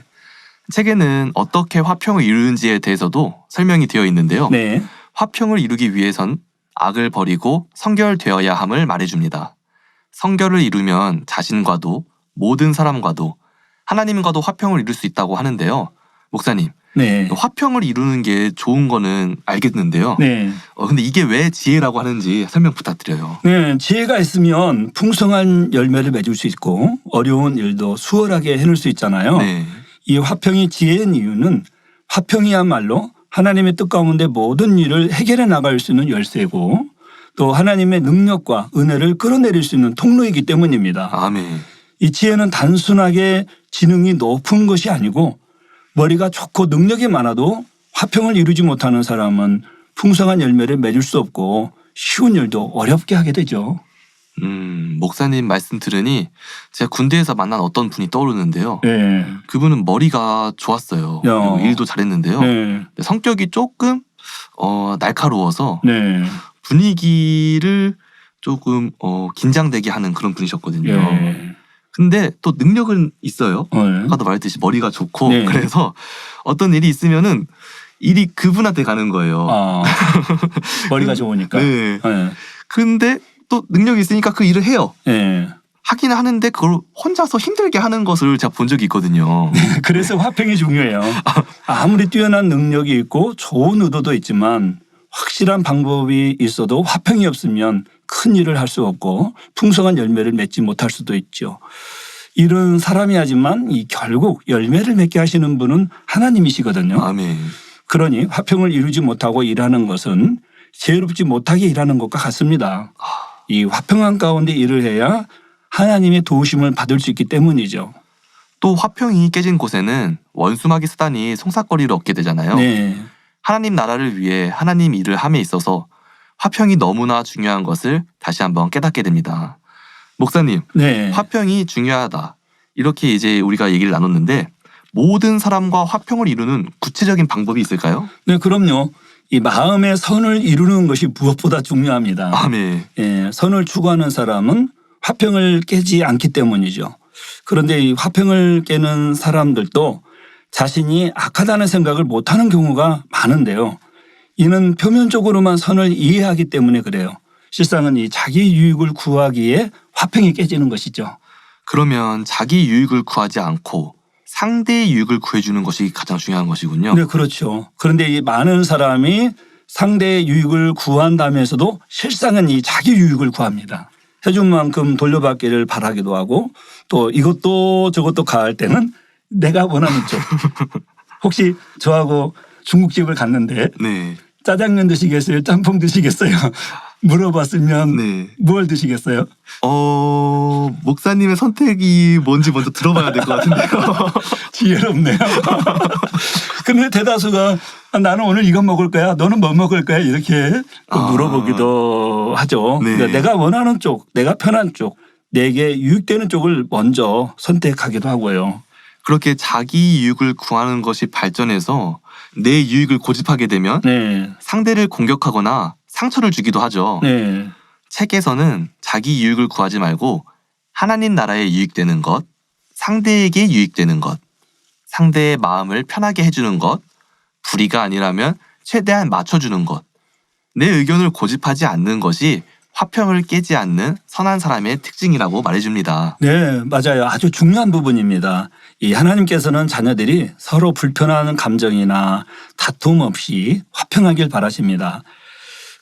Speaker 6: 책에는 어떻게 화평을 이루는지에 대해서도 설명이 되어 있는데요.
Speaker 1: 네,
Speaker 6: 화평을 이루기 위해선 악을 버리고 성결되어야 함을 말해줍니다. 성결을 이루면 자신과도 모든 사람과도 하나님과도 화평을 이룰 수 있다고 하는데요. 목사님,
Speaker 1: 네,
Speaker 6: 화평을 이루는 게 좋은 거는 알겠는데요.
Speaker 1: 네.
Speaker 6: 근데 이게 왜 지혜라고 하는지 설명 부탁드려요.
Speaker 1: 네, 지혜가 있으면 풍성한 열매를 맺을 수 있고 어려운 일도 수월하게 해낼 수 있잖아요.
Speaker 6: 네.
Speaker 1: 이 화평이 지혜인 이유는 화평이야말로 하나님의 뜻 가운데 모든 일을 해결해 나갈 수 있는 열쇠고 또 하나님의 능력과 은혜를 끌어내릴 수 있는 통로이기 때문입니다.
Speaker 6: 아멘.
Speaker 1: 이 지혜는 단순하게 지능이 높은 것이 아니고 머리가 좋고 능력이 많아도 화평을 이루지 못하는 사람은 풍성한 열매를 맺을 수 없고 쉬운 일도 어렵게 하게 되죠.
Speaker 6: 목사님 말씀 들으니 제가 군대에서 만난 어떤 분이 떠오르는데요.
Speaker 1: 네.
Speaker 6: 그분은 머리가 좋았어요. 그리고 일도 잘했는데요.
Speaker 1: 네.
Speaker 6: 근데 성격이 조금 날카로워서
Speaker 1: 네.
Speaker 6: 분위기를 조금 긴장되게 하는 그런 분이셨거든요.
Speaker 1: 네.
Speaker 6: 근데 또 능력은 있어요.
Speaker 1: 네.
Speaker 6: 아까도 말했듯이 머리가 좋고
Speaker 1: 네.
Speaker 6: 그래서 어떤 일이 있으면은 일이 그분한테 가는 거예요.
Speaker 1: 아, 머리가 좋으니까.
Speaker 6: 네.
Speaker 1: 네.
Speaker 6: 근데 또 능력이 있으니까 그 일을 해요.
Speaker 1: 네.
Speaker 6: 하긴 하는데 그걸 혼자서 힘들게 하는 것을 제가 본 적이 있거든요.
Speaker 1: 그래서 화평이 중요해요. 아무리 뛰어난 능력이 있고 좋은 의도도 있지만 확실한 방법이 있어도 화평이 없으면 큰 일을 할 수 없고 풍성한 열매를 맺지 못할 수도 있죠. 이런 사람이 하지만 결국 열매를 맺게 하시는 분은 하나님이시거든요.
Speaker 6: 아멘.
Speaker 1: 그러니 화평을 이루지 못하고 일하는 것은 지혜롭지 못하게 일하는 것과 같습니다. 이 화평한 가운데 일을 해야 하나님의 도우심을 받을 수 있기 때문이죠.
Speaker 6: 또 화평이 깨진 곳에는 원수마귀 사단이 송사거리를 얻게 되잖아요.
Speaker 1: 네.
Speaker 6: 하나님 나라를 위해 하나님 일을 함에 있어서 화평이 너무나 중요한 것을 다시 한번 깨닫게 됩니다. 목사님,
Speaker 1: 네.
Speaker 6: 화평이 중요하다. 이렇게 이제 우리가 얘기를 나눴는데 모든 사람과 화평을 이루는 구체적인 방법이 있을까요?
Speaker 1: 네, 그럼요. 이 마음의 선을 이루는 것이 무엇보다 중요합니다.
Speaker 6: 아멘.
Speaker 1: 예, 선을 추구하는 사람은 화평을 깨지 않기 때문이죠. 그런데 이 화평을 깨는 사람들도 자신이 악하다는 생각을 못하는 경우가 많은데요. 이는 표면적으로만 선을 이해하기 때문에 그래요. 실상은 이 자기 유익을 구하기에 화평이 깨지는 것이죠.
Speaker 6: 그러면 자기 유익을 구하지 않고 상대의 유익을 구해주는 것이 가장 중요한 것이군요.
Speaker 1: 네, 그렇죠. 그런데 이 많은 사람이 상대의 유익을 구한다면서도 실상은 이 자기 유익을 구합니다. 해준 만큼 돌려받기를 바라기도 하고 또 이것도 저것도 가할 때는 내가 원하는 쪽. 혹시 저하고 중국집을 갔는데
Speaker 6: 네.
Speaker 1: 짜장면 드시겠어요? 짬뽕 드시겠어요? 물어봤으면
Speaker 6: 네.
Speaker 1: 뭘 드시겠어요?
Speaker 6: 목사님의 선택이 뭔지 먼저 들어봐야 될 것 같은데요.
Speaker 1: 지혜롭네요. 근데 대다수가 나는 오늘 이거 먹을 거야. 너는 뭐 먹을 거야? 이렇게 물어보기도 하죠.
Speaker 6: 네.
Speaker 1: 그러니까 내가 원하는 쪽, 내가 편한 쪽, 내게 유익되는 쪽을 먼저 선택하기도 하고요.
Speaker 6: 그렇게 자기 유익을 구하는 것이 발전해서 내 유익을 고집하게 되면
Speaker 1: 네.
Speaker 6: 상대를 공격하거나 상처를 주기도 하죠.
Speaker 1: 네.
Speaker 6: 책에서는 자기 유익을 구하지 말고 하나님 나라에 유익되는 것, 상대에게 유익되는 것, 상대의 마음을 편하게 해주는 것, 불의가 아니라면 최대한 맞춰주는 것, 내 의견을 고집하지 않는 것이 화평을 깨지 않는 선한 사람의 특징이라고 말해줍니다.
Speaker 1: 네, 맞아요. 아주 중요한 부분입니다. 이 하나님께서는 자녀들이 서로 불편한 감정이나 다툼 없이 화평하길 바라십니다.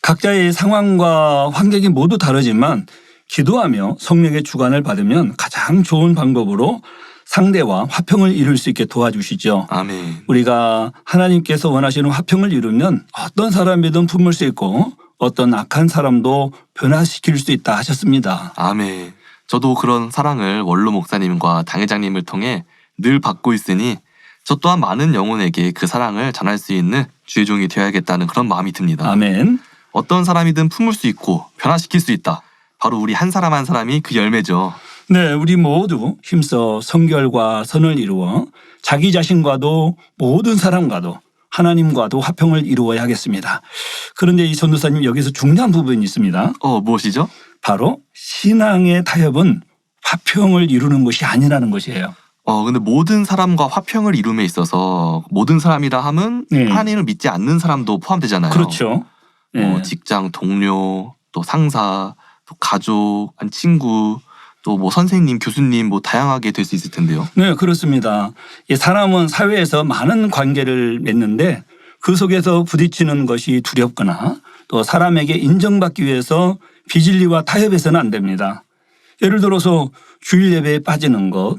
Speaker 1: 각자의 상황과 환경이 모두 다르지만 기도하며 성령의 주관을 받으면 가장 좋은 방법으로 상대와 화평을 이룰 수 있게 도와주시죠.
Speaker 6: 아멘.
Speaker 1: 우리가 하나님께서 원하시는 화평을 이루면 어떤 사람이든 품을 수 있고 어떤 악한 사람도 변화시킬 수 있다 하셨습니다.
Speaker 6: 아멘. 저도 그런 사랑을 원로 목사님과 당회장님을 통해 늘 받고 있으니 저 또한 많은 영혼에게 그 사랑을 전할 수 있는 주의 종이 되어야겠다는 그런 마음이 듭니다.
Speaker 1: 아멘.
Speaker 6: 어떤 사람이든 품을 수 있고 변화시킬 수 있다. 바로 우리 한 사람 한 사람이 그 열매죠.
Speaker 1: 네, 우리 모두 힘써 성결과 선을 이루어 자기 자신과도 모든 사람과도 하나님과도 화평을 이루어야 하겠습니다. 그런데 이 전도사님 여기서 중요한 부분이 있습니다.
Speaker 6: 무엇이죠?
Speaker 1: 바로 신앙의 타협은 화평을 이루는 것이 아니라는 것이에요.
Speaker 6: 근데 모든 사람과 화평을 이룸에 있어서 모든 사람이라 함은
Speaker 1: 네.
Speaker 6: 하나님을 믿지 않는 사람도 포함되잖아요.
Speaker 1: 그렇죠. 네.
Speaker 6: 직장 동료, 또 상사, 또 가족, 한 친구, 또 뭐 선생님, 교수님 뭐 다양하게 될 수 있을 텐데요.
Speaker 1: 네, 그렇습니다. 이 사람은 사회에서 많은 관계를 맺는데 그 속에서 부딪히는 것이 두렵거나 또 사람에게 인정받기 위해서 비진리와 타협해서는 안 됩니다. 예를 들어서 주일 예배에 빠지는 것,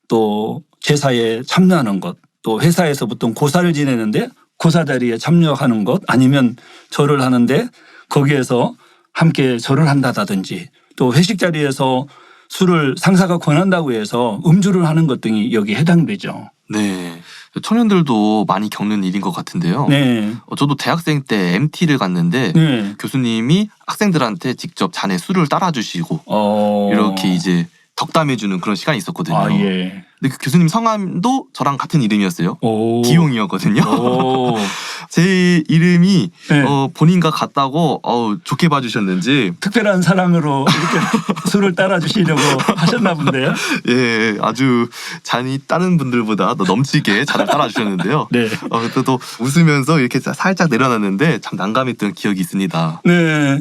Speaker 1: 또 제사에 참여하는 것, 또 회사에서 보통 고사를 지내는데 고사 자리에 참여하는 것, 아니면 절을 하는데 거기에서 함께 절을 한다든지, 또 회식 자리에서 술을 상사가 권한다고 해서 음주를 하는 것 등이 여기에 해당되죠.
Speaker 6: 네. 청년들도 많이 겪는 일인 것 같은데요.
Speaker 1: 네.
Speaker 6: 저도 대학생 때 MT를 갔는데
Speaker 1: 네.
Speaker 6: 교수님이 학생들한테 직접 잔에 술을 따라주시고 이렇게 이제 덕담해주는 그런 시간이 있었거든요.
Speaker 1: 아, 예.
Speaker 6: 근데 그 교수님 성함도 저랑 같은 이름이었어요.
Speaker 1: 오.
Speaker 6: 기용이었거든요.
Speaker 1: 오.
Speaker 6: 제 이름이
Speaker 1: 네.
Speaker 6: 본인과 같다고 좋게 봐주셨는지
Speaker 1: 특별한 사랑으로 이렇게 술을 따라주시려고 하셨나 본데요.
Speaker 6: 예, 아주 잔이 다른 분들보다 더 넘치게 잔을 따라주셨는데요.
Speaker 1: 네.
Speaker 6: 그때 또 웃으면서 이렇게 살짝 내려놨는데 참 난감했던 기억이 있습니다.
Speaker 1: 네.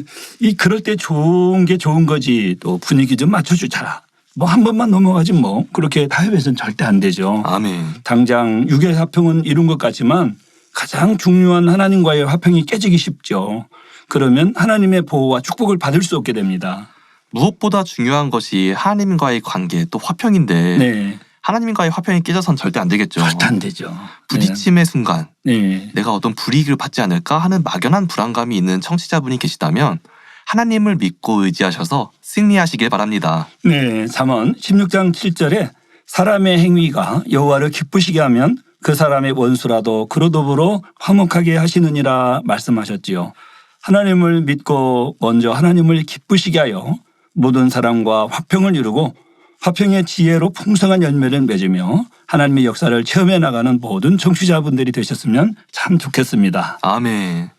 Speaker 1: 그럴 때 좋은 게 좋은 거지. 또 분위기 좀 맞춰주자. 뭐 한 번만 넘어가지 뭐. 그렇게 타협해서는 절대 안 되죠.
Speaker 6: 아멘.
Speaker 1: 당장 육의 화평은 이룬 것 같지만 가장 중요한 하나님과의 화평이 깨지기 쉽죠. 그러면 하나님의 보호와 축복을 받을 수 없게 됩니다.
Speaker 6: 무엇보다 중요한 것이 하나님과의 관계 또 화평인데
Speaker 1: 네.
Speaker 6: 하나님과의 화평이 깨져선 절대 안 되겠죠.
Speaker 1: 절대 안 되죠.
Speaker 6: 부딪힘의 순간
Speaker 1: 네.
Speaker 6: 내가 어떤 불이익을 받지 않을까 하는 막연한 불안감이 있는 청취자분이 계시다면 하나님을 믿고 의지하셔서 승리하시길 바랍니다.
Speaker 1: 네. 잠언 16장 7절에 사람의 행위가 여호와를 기쁘시게 하면 그 사람의 원수라도 그로 더불어 화목하게 하시느니라 말씀하셨지요. 하나님을 믿고 먼저 하나님을 기쁘시게 하여 모든 사람과 화평을 이루고 화평의 지혜로 풍성한 열매를 맺으며 하나님의 역사를 체험해 나가는 모든 청취자분들이 되셨으면 참 좋겠습니다.
Speaker 6: 아멘.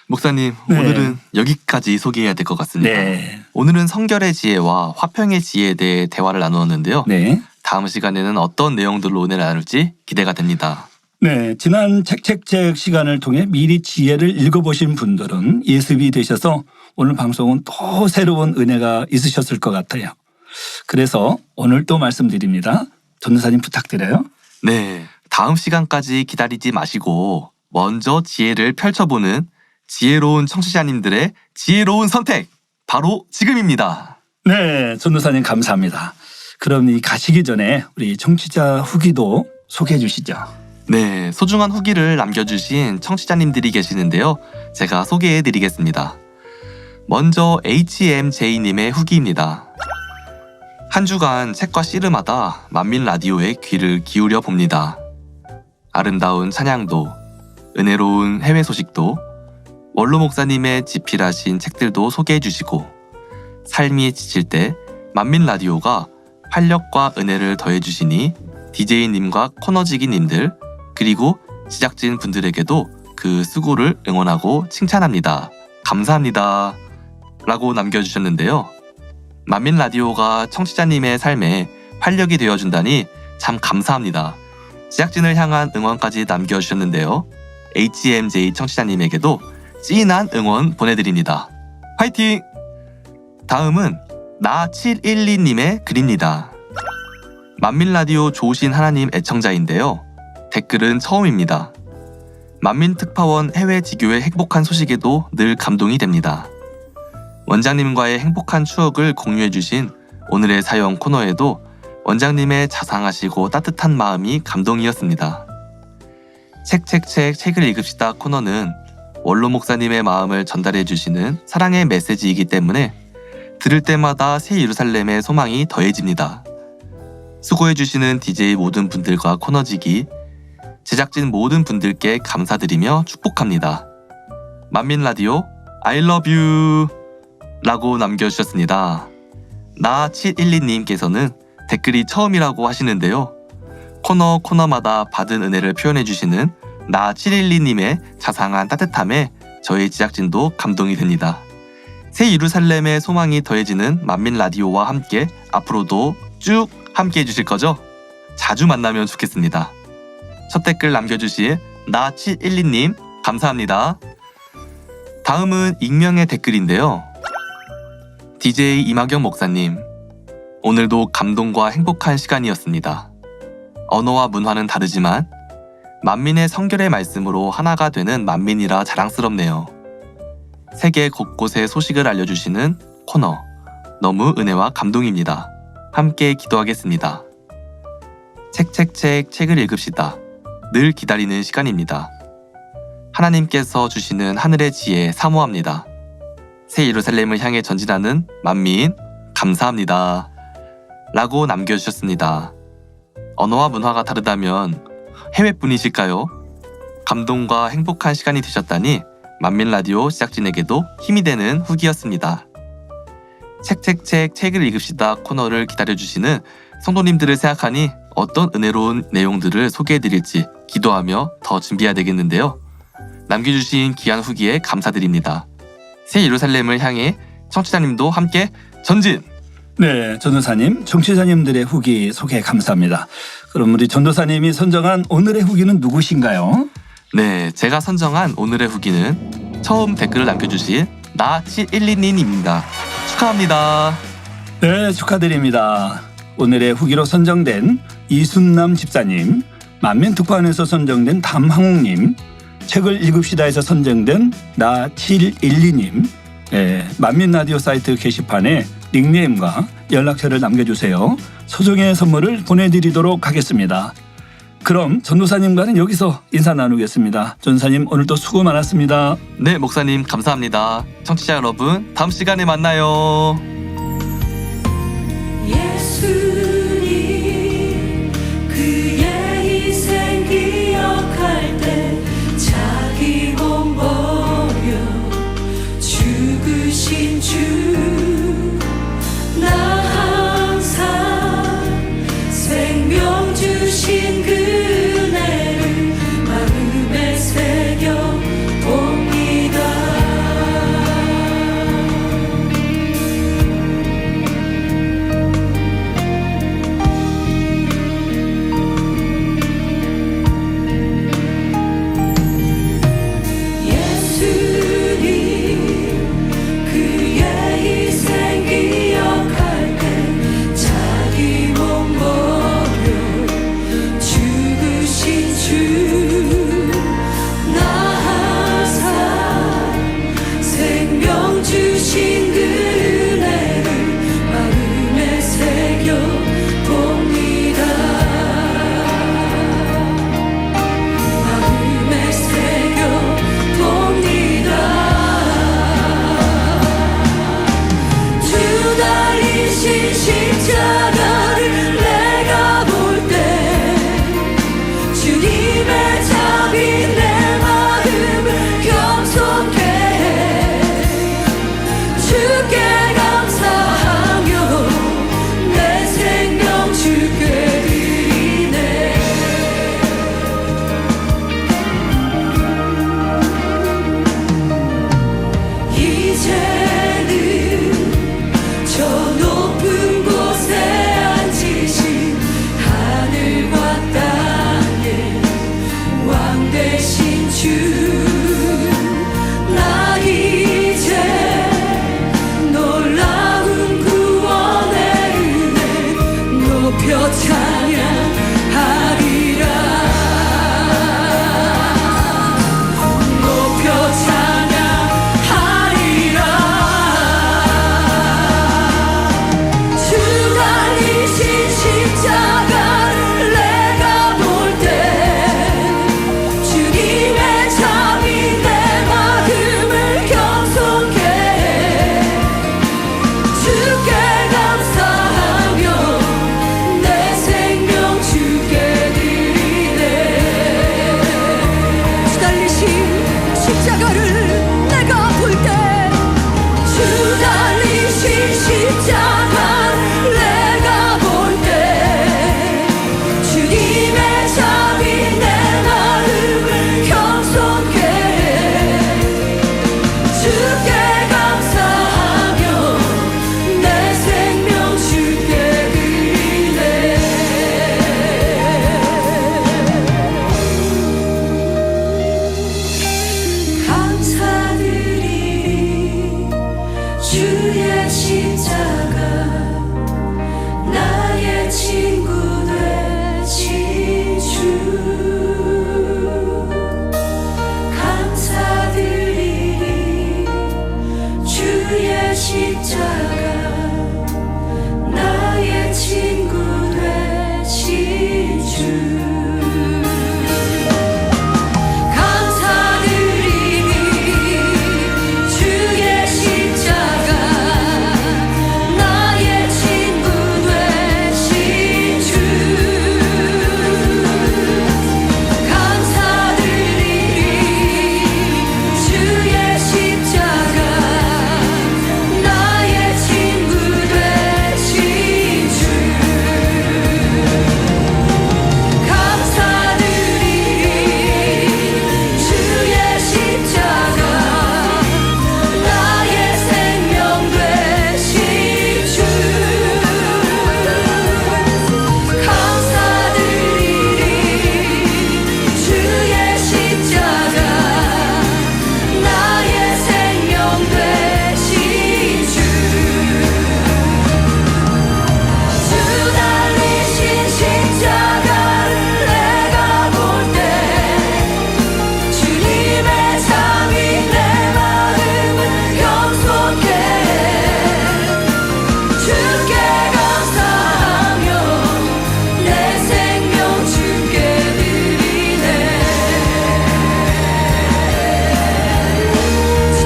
Speaker 6: 목사님,
Speaker 1: 네.
Speaker 6: 오늘은 여기까지 소개해야 될 것 같습니다.
Speaker 1: 네.
Speaker 6: 오늘은 성결의 지혜와 화평의 지혜에 대해 대화를 나누었는데요.
Speaker 1: 네.
Speaker 6: 다음 시간에는 어떤 내용들로 은혜를 나눌지 기대가 됩니다.
Speaker 1: 네, 지난 책책책 시간을 통해 미리 지혜를 읽어보신 분들은 예습이 되셔서 오늘 방송은 또 새로운 은혜가 있으셨을 것 같아요. 그래서 오늘 또 말씀드립니다. 전도사님 부탁드려요.
Speaker 6: 네, 다음 시간까지 기다리지 마시고 먼저 지혜를 펼쳐보는 지혜로운 청취자님들의 지혜로운 선택, 바로 지금입니다.
Speaker 1: 네, 전도사님 감사합니다. 그럼 이 가시기 전에 우리 청취자 후기도 소개해 주시죠.
Speaker 6: 네, 소중한 후기를 남겨주신 청취자님들이 계시는데요. 제가 소개해드리겠습니다. 먼저 HMJ님의 후기입니다. 한 주간 책과 씨름하다 만민 라디오에 귀를 기울여 봅니다. 아름다운 찬양도, 은혜로운 해외 소식도, 원로 목사님의 집필하신 책들도 소개해 주시고, 삶이 지칠 때 만민 라디오가 활력과 은혜를 더해 주시니 DJ님과 코너지기님들 그리고 제작진 분들에게도 그 수고를 응원하고 칭찬합니다. 감사합니다. 라고 남겨주셨는데요. 만민 라디오가 청취자님의 삶에 활력이 되어준다니 참 감사합니다. 제작진을 향한 응원까지 남겨주셨는데요. HMJ 청취자님에게도 찐한 응원 보내드립니다. 화이팅! 다음은 나712님의 글입니다. 만민라디오 좋으신 하나님 애청자인데요. 댓글은 처음입니다. 만민특파원 해외 지교의 행복한 소식에도 늘 감동이 됩니다. 원장님과의 행복한 추억을 공유해주신 오늘의 사연 코너에도 원장님의 자상하시고 따뜻한 마음이 감동이었습니다. 책을 읽읍시다 코너는 원로 목사님의 마음을 전달해주시는 사랑의 메시지이기 때문에 들을 때마다 새 예루살렘의 소망이 더해집니다. 수고해주시는 DJ 모든 분들과 코너지기, 제작진 모든 분들께 감사드리며 축복합니다. 만민라디오 I love you 라고 남겨주셨습니다. 나712님께서는 댓글이 처음이라고 하시는데요. 코너마다 받은 은혜를 표현해주시는 나712님의 자상한 따뜻함에 저희 제작진도 감동이 됩니다. 새 예루살렘의 소망이 더해지는 만민라디오와 함께 앞으로도 쭉 함께 해주실 거죠? 자주 만나면 좋겠습니다. 첫 댓글 남겨주실 나712님 감사합니다. 다음은 익명의 댓글인데요. DJ 이마경 목사님, 오늘도 감동과 행복한 시간이었습니다. 언어와 문화는 다르지만 만민의 성결의 말씀으로 하나가 되는 만민이라 자랑스럽네요. 세계 곳곳의 소식을 알려주시는 코너, 너무 은혜와 감동입니다. 함께 기도하겠습니다. 책을 읽읍시다. 늘 기다리는 시간입니다. 하나님께서 주시는 하늘의 지혜 사모합니다. 새 예루살렘을 향해 전진하는 만민 감사합니다. 라고 남겨주셨습니다. 언어와 문화가 다르다면 해외분이실까요? 감동과 행복한 시간이 되셨다니 만민라디오 제작진에게도 힘이 되는 후기였습니다. 책을 읽읍시다 코너를 기다려주시는 성도님들을 생각하니 어떤 은혜로운 내용들을 소개해드릴지 기도하며 더 준비해야 되겠는데요. 남겨주신 귀한 후기에 감사드립니다. 새 예루살렘을 향해 청취자님도 함께 전진!
Speaker 1: 네, 전도사님, 청취자님들의 후기 소개 감사합니다. 그럼 우리 전도사님이 선정한 오늘의 후기는 누구신가요?
Speaker 6: 네, 제가 선정한 오늘의 후기는 처음 댓글을 남겨주신 나712님입니다. 축하합니다.
Speaker 1: 네, 축하드립니다. 오늘의 후기로 선정된 이순남 집사님, 만민특파원에서 선정된 담항욱님, 책을 읽읍시다에서 선정된 나712님, 만민라디오 사이트 게시판에 닉네임과 연락처를 남겨주세요. 소정의 선물을 보내드리도록 하겠습니다. 그럼 전도사님과는 여기서 인사 나누겠습니다. 전도사님 오늘도 수고 많았습니다.
Speaker 6: 네, 목사님 감사합니다. 청취자 여러분, 다음 시간에 만나요.
Speaker 4: 예수님 그의 희생 기억할 때 자기 몸 버려 죽으신 주 나 항상 생명 주신 그네를 마음에 새겨 봅니다. 달리신 십자가를 내가 볼 때 주님의 자비 내 마음을 겸손케 해 주께 감사하며 내 생명 주께 드리네. 이제는 저 높은 곳에 앉으신 하늘과 땅의 왕 되신 주, 나 이제 놀라운 구원의 은혜 높여 찬양하리라. 높여 찬양하리라. 주 달리신 십자가를 내가 볼 때 주님의 자비 내 마음을 겸손케 해 주께 감사하며 내 생명 주께 드리네. 주 달리신 십자가를 내가 볼 때 주 달리신 십자가를 내가 볼 때 주님의 자비 내 마음을 겸손케 해 주께 감사하며 내 생명 주께 드리네. 감사드리리 주의 십자가 나의 친구 되신 주. 감사드리리 주의 십자가 나의 친구 되신 주. 감사드리리 주의 십자가 나의 친구 되신 주. 감사드리리 주의 십자가 나의 친구 되신 주. 감사드리리 주의 십자가 나의 생명 되신 주. 감사드리리 주의 십자가 나의 생명 되신 주. 주 달리신 십자가를 내가 볼 때 주님의 자비 내 마음을 겸손케 해 주께 감사하며 내 생명 주께 드리네. 주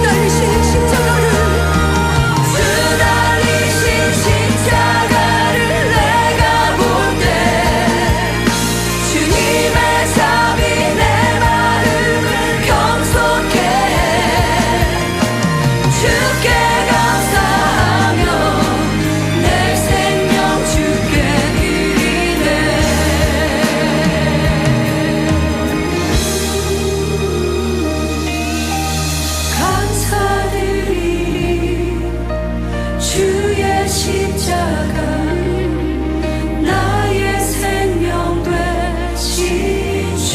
Speaker 4: 달리신 십자가를 내가 볼 때 주님의 자비 내 마음을 겸손케 해 주께 감사하며 내 생명 주께 드리네. 감사드리리 주의 십자가 나의 생명 되신 주.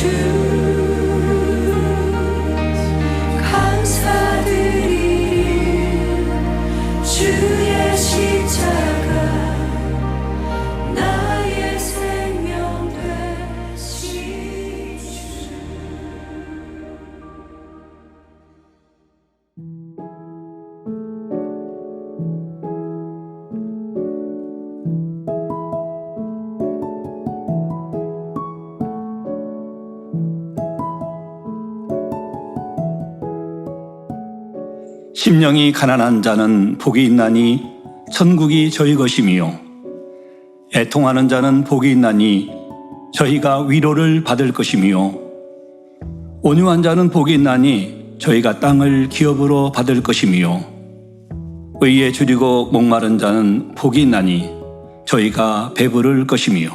Speaker 4: 감사드리리 주의 십자가 나의 생명 되신 주.
Speaker 1: 심령이 가난한 자는 복이 있나니 천국이 저희 것이며 애통하는 자는 복이 있나니 저희가 위로를 받을 것이며 온유한 자는 복이 있나니 저희가 땅을 기업으로 받을 것이며 의에 줄이고 목마른 자는 복이 있나니 저희가 배부를 것이며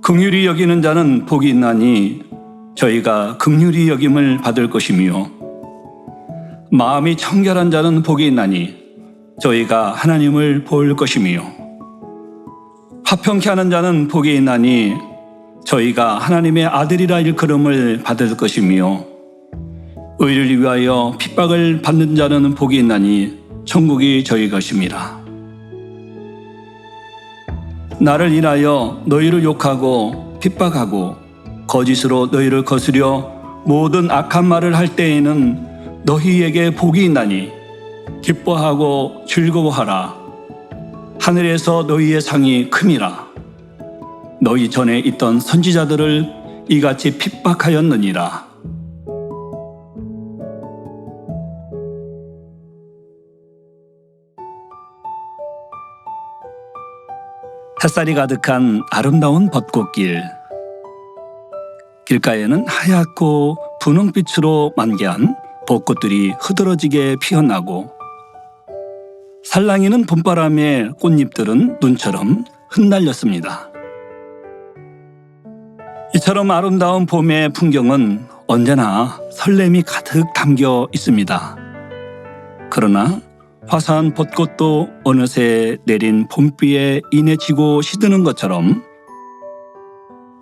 Speaker 1: 긍휼히 여기는 자는 복이 있나니 저희가 긍휼히 여김을 받을 것이며 마음이 청결한 자는 복이 있나니 저희가 하나님을 볼 것이며 화평케 하는 자는 복이 있나니 저희가 하나님의 아들이라 일컬음을 받을 것이며 의를 위하여 핍박을 받는 자는 복이 있나니 천국이 저희 것입니다. 나를 인하여 너희를 욕하고 핍박하고 거짓으로 너희를 거스려 모든 악한 말을 할 때에는 너희에게 복이 있나니 기뻐하고 즐거워하라. 하늘에서 너희의 상이 큼이라. 너희 전에 있던 선지자들을 이같이 핍박하였느니라. 햇살이 가득한 아름다운 벚꽃길. 길가에는 하얗고 분홍빛으로 만개한 벚꽃들이 흐드러지게 피어나고 살랑이는 봄바람에 꽃잎들은 눈처럼 흩날렸습니다. 이처럼 아름다운 봄의 풍경은 언제나 설렘이 가득 담겨 있습니다. 그러나 화사한 벚꽃도 어느새 내린 봄비에 인해 지고 시드는 것처럼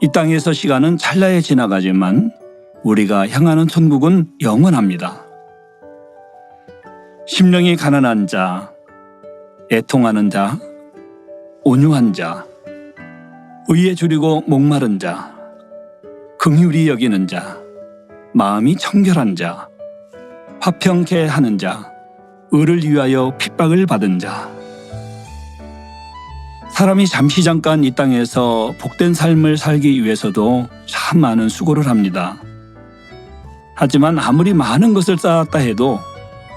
Speaker 1: 이 땅에서 시간은 찰나에 지나가지만 우리가 향하는 천국은 영원합니다. 심령이 가난한 자, 애통하는 자, 온유한 자, 의에 줄이고 목마른 자, 긍휼히 여기는 자, 마음이 청결한 자, 화평케 하는 자, 의를 위하여 핍박을 받은 자. 사람이 잠깐 이 땅에서 복된 삶을 살기 위해서도 참 많은 수고를 합니다. 하지만 아무리 많은 것을 쌓았다 해도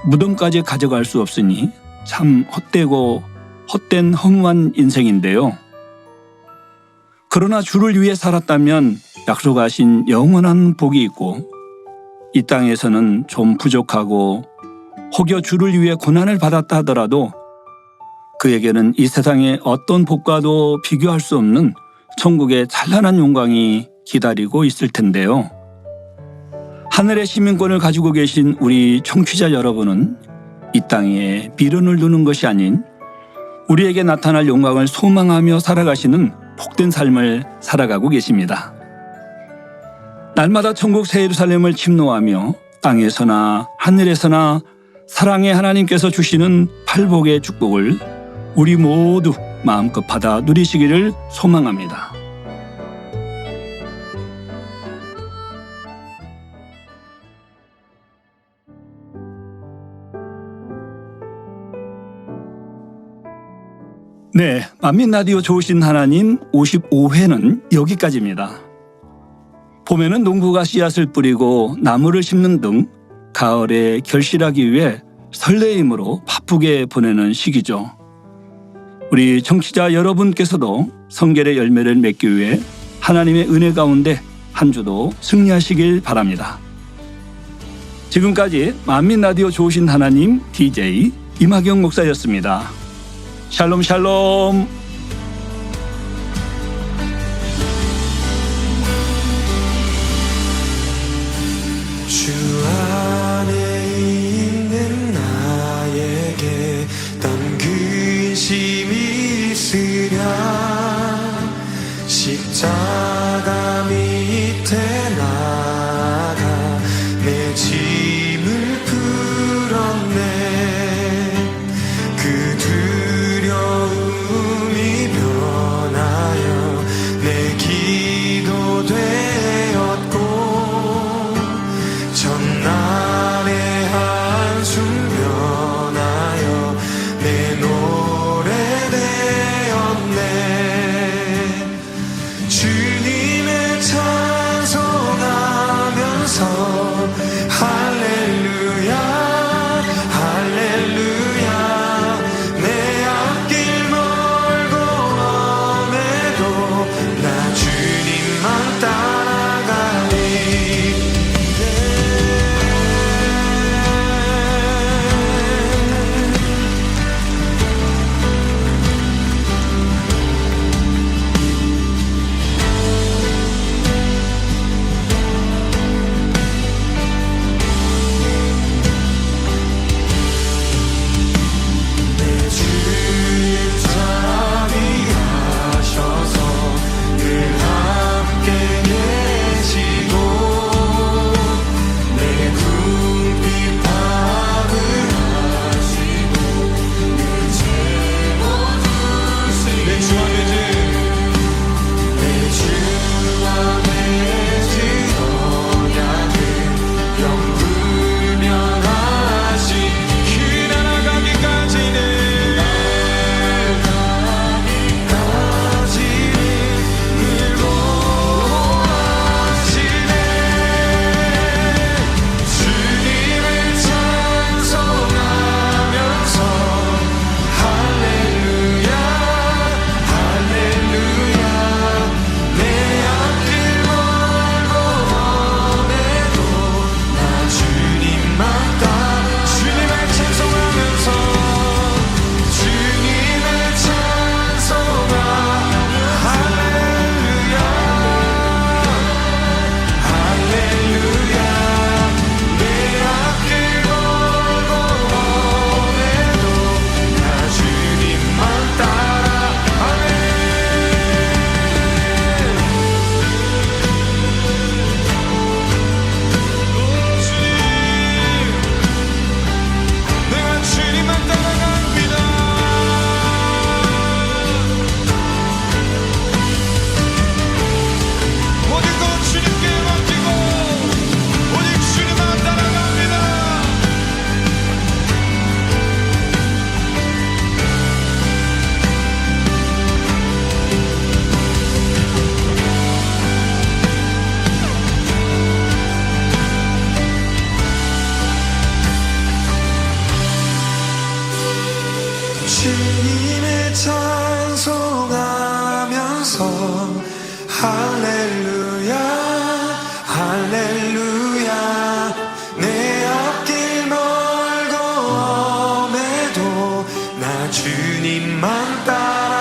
Speaker 1: 무덤까지 가져갈 수 없으니 참 헛되고 헛된 허무한 인생인데요. 그러나 주를 위해 살았다면 약속하신 영원한 복이 있고 이 땅에서는 좀 부족하고 혹여 주를 위해 고난을 받았다 하더라도 그에게는 이 세상의 어떤 복과도 비교할 수 없는 천국의 찬란한 영광이 기다리고 있을 텐데요. 하늘의 시민권을 가지고 계신 우리 청취자 여러분은 이 땅에 미련을 두는 것이 아닌 우리에게 나타날 영광을 소망하며 살아가시는 복된 삶을 살아가고 계십니다. 날마다 천국 새 예루살렘을 침노하며 땅에서나 하늘에서나 사랑의 하나님께서 주시는 팔복의 축복을 우리 모두 마음껏 받아 누리시기를 소망합니다. 네, 만민라디오 좋으신 하나님 55회는 여기까지입니다. 봄에는 농부가 씨앗을 뿌리고 나무를 심는 등 가을에 결실하기 위해 설레임으로 바쁘게 보내는 시기죠. 우리 청취자 여러분께서도 성결의 열매를 맺기 위해 하나님의 은혜 가운데 한 주도 승리하시길 바랍니다. 지금까지 만민라디오 좋으신 하나님 DJ 임하경 목사였습니다. 샬롬 샬롬.
Speaker 7: 주 안에 있는 나에게 떤 근심이 있으랴 십자가 밑에 나가 내 짐을 풀었네 그 두려움이 변하여 내 기도 되었고 전날의 한숨 변하여 내 노래 할렐루야 할렐루야 내 앞길 멀고 엄해도 나 주님만 따라